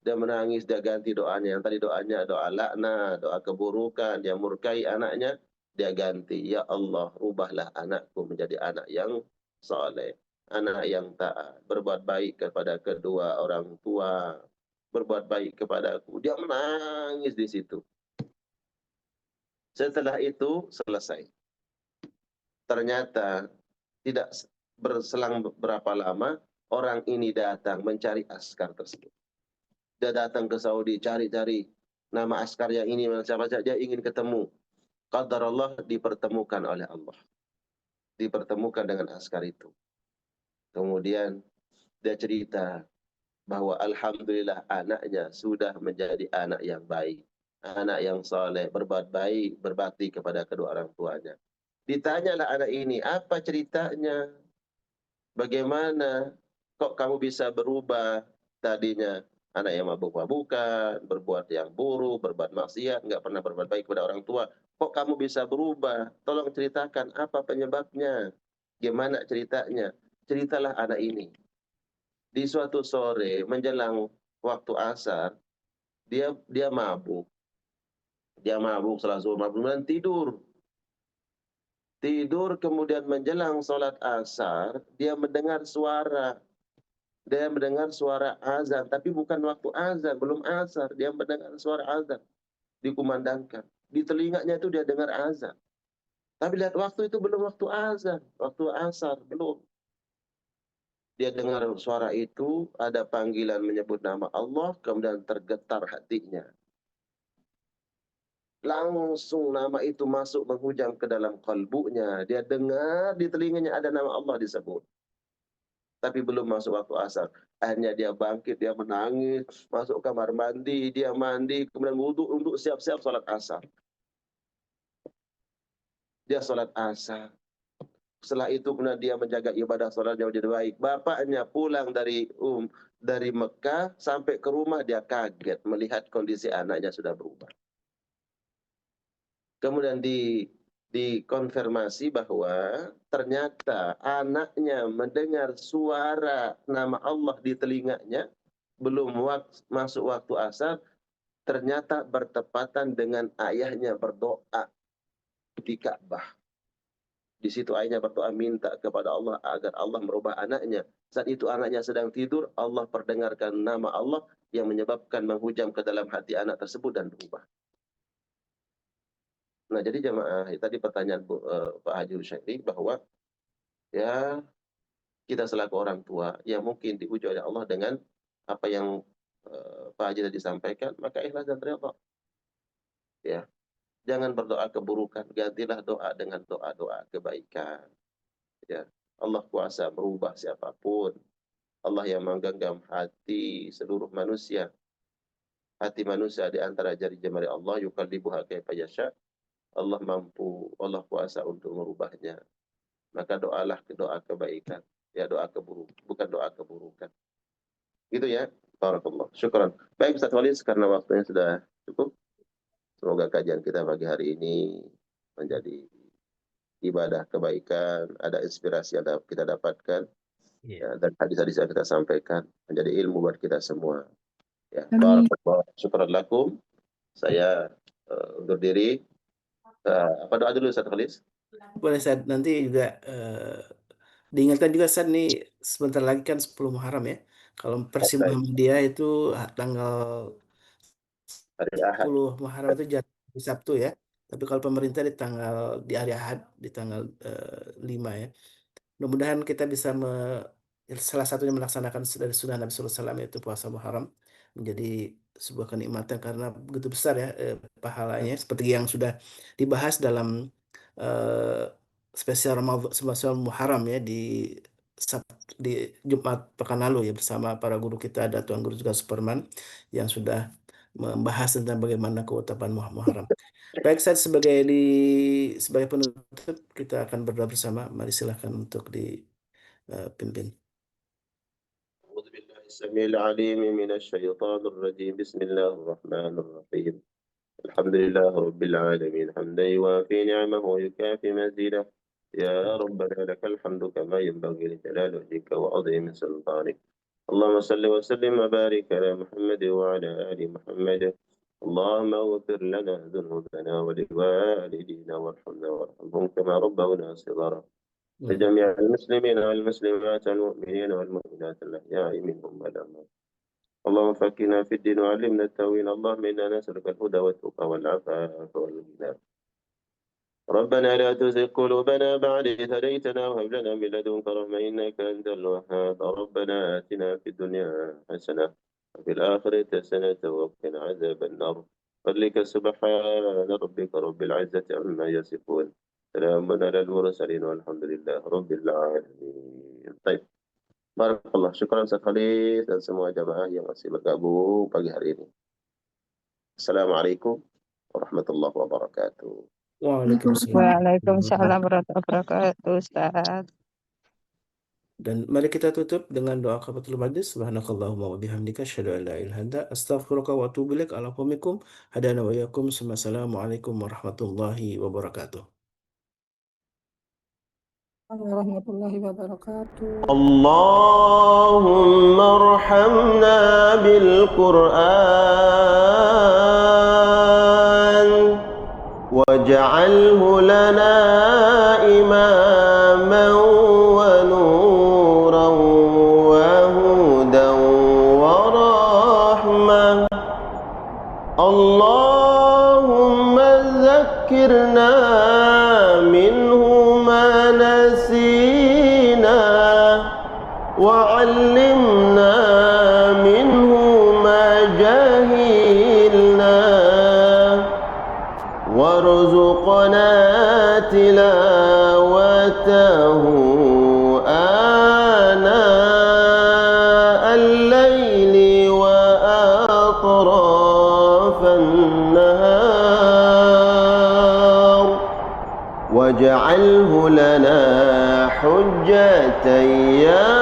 Dia menangis, dia ganti doanya. Yang tadi doanya doa laknat, doa keburukan, dia murkai anaknya, dia ganti. Ya Allah, ubahlah anakku menjadi anak yang soleh, anak yang taat, berbuat baik kepada kedua orang tua, berbuat baik kepadaku. Dia menangis di situ. Setelah itu selesai. Ternyata tidak berselang berapa lama, orang ini datang mencari askar tersebut. Dia datang ke Saudi, cari-cari nama askar yang ini, siapa saja ingin ketemu. Qadar Allah dipertemukan oleh Allah. Dipertemukan dengan askar itu. Kemudian dia cerita bahwa alhamdulillah anaknya sudah menjadi anak yang baik. Anak yang soleh, berbuat baik, berbakti kepada kedua orang tuanya. Ditanyalah anak ini, apa ceritanya? Bagaimana kok kamu bisa berubah? Tadinya anak yang mabuk-mabukan, berbuat yang buruk, berbuat maksiat, nggak pernah berbuat baik kepada orang tua. Kok kamu bisa berubah? Tolong ceritakan apa penyebabnya? Gimana ceritanya? Ceritalah anak ini. Di suatu sore menjelang waktu asar, dia mabuk. Dia mabuk setelah zuhur, mabuk dan tidur. Tidur kemudian menjelang sholat asar, dia mendengar suara. Dia mendengar suara azan, tapi bukan waktu azan, belum asar. Dia mendengar suara azan, dikumandangkan. Di telinganya itu dia dengar azan. Tapi lihat waktu itu belum waktu azan, waktu asar, belum. Dia dengar suara itu, ada panggilan menyebut nama Allah, kemudian tergetar hatinya. Langsung nama itu masuk menghujam ke dalam kalbunya. Dia dengar di telinganya ada nama Allah disebut. Tapi belum masuk waktu asar. Akhirnya dia bangkit, dia menangis, masuk kamar mandi, dia mandi, kemudian wudhu untuk siap-siap sholat asar. dia sholat asar. Setelah itu kemudian dia menjaga ibadah sholatnya menjadi baik. Bapaknya pulang dari Mekah sampai ke rumah, dia kaget melihat kondisi anaknya sudah berubah. Kemudian dikonfirmasi bahwa ternyata anaknya mendengar suara nama Allah di telinganya belum masuk waktu asar, ternyata bertepatan dengan ayahnya berdoa di Ka'bah. Di situ ayahnya berdoa minta kepada Allah agar Allah merubah anaknya. Saat itu anaknya sedang tidur, Allah perdengarkan nama Allah yang menyebabkan menghujam ke dalam hati anak tersebut dan berubah. Nah, jadi jamaah, tadi pertanyaan Pak Haji Rusyaidi bahwa ya kita selaku orang tua yang mungkin diuji oleh Allah dengan apa yang Pak Haji tadi sampaikan, maka ikhlas dan redha. Ya. Jangan berdoa keburukan, gantilah doa dengan doa-doa kebaikan. Ya, Allah kuasa merubah siapapun. Allah yang menggenggam hati seluruh manusia. Hati manusia di antara jari jemari Allah, yukallibuha kaifa yasha. Allah mampu, Allah kuasa untuk merubahnya. Maka doalah doa kebaikan, ya doa keburukan, bukan doa keburukan. Gitu ya. Barakallah. Syukran. Baik Ustaz Walid, karena waktunya sudah cukup. Semoga kajian kita pagi hari ini menjadi ibadah kebaikan, ada inspirasi yang kita dapatkan, ya, dan hadis-hadis yang kita sampaikan menjadi ilmu buat kita semua. Ya, barakallah, syukran lakum. Saya undur diri. Apa doa dulu Ustaz Khalis? Boleh Ustaz, nanti juga diingatkan juga Ustaz nih, sebentar lagi kan 10 Muharram ya. Kalau versi Muhammadiyah itu tanggal hari Ahad. 10 Muharram itu jatuh di Sabtu ya. Tapi kalau pemerintah di hari Ahad di tanggal 5 ya. Mudah-mudahan kita bisa salah satunya melaksanakan dari sunnah Nabi SAW yaitu puasa Muharram menjadi sebuah kenikmatan karena begitu besar ya pahalanya seperti yang sudah dibahas dalam spesial Muharram ya di Jumat pekan lalu ya bersama para guru kita, ada Tuan Guru juga Superman yang sudah membahas tentang bagaimana keutamaan Muharram. Baik, saya sebagai penutup kita akan berdoa bersama. Mari silahkan untuk dipimpin. Bismillahirrahmanirrahim. Alhamdulillah Rabbil Alamin. Hamdan yuwafi ni'amahu wa yukafi mazidah. Ya Rabbana lakal hamdu kama yanbaghi li jalali wajhika wa 'azimi sultanik. اللهم صل وسلم وبارك على محمد وعلى آل محمد. اللهم اغفر لنا ذنوبنا ولوالدينا وارحمنا وارحمهم كما ربونا صغارا. لجميع المسلمين والمسلمات والمؤمنين والمؤمنات الأحياء منهم والأموات. اللهم فقهنا في الدين وعلمنا التأويل. اللهم إنا نسألك الهدى والتقى والعفاف والغنى. ربنا لا تزغ قلوبنا بعد إذ هديتنا وهب لنا من لدنك رحمة إنك أنت الوهاب. ربنا آتنا في الدنيا حسنة وفي الآخرة حسنة وقنا عذاب النار. فضلك سبحان ربك رب العزة عما يصفون. سلام على المرسلين والحمد لله رب العالمين. طيب. Barakallah. Syukran Ustaz Khalis dan semua jamaah yang masih bergabung pagi hari ini. Assalamualaikum warahmatullahi wabarakatuh. Waalaikumsalam warahmatullahi wabarakatuh, Ustaz. Dan mari kita tutup dengan doa kafaratul majlis. Subhanakallahumma wa bihamdika asyhadu an la ilaha illa anta astaghfiruka wa atubu ilaik. Alaikum hadana wa iyyakum. Assalamualaikum warahmatullahi wabarakatuh. Warahmatullahi wabarakatuh. Allahumma arhamna bil Qur'an waj'alhu lana imaman wa nuran wa hudan wa rahmah. Allahumma zakkirna minhu ma nasina وعلمنا منه ما جهلنا وارزقنا تلاوته آناء الليل وأطراف النهار واجعله لنا حجة يا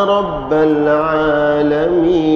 رب العالمين.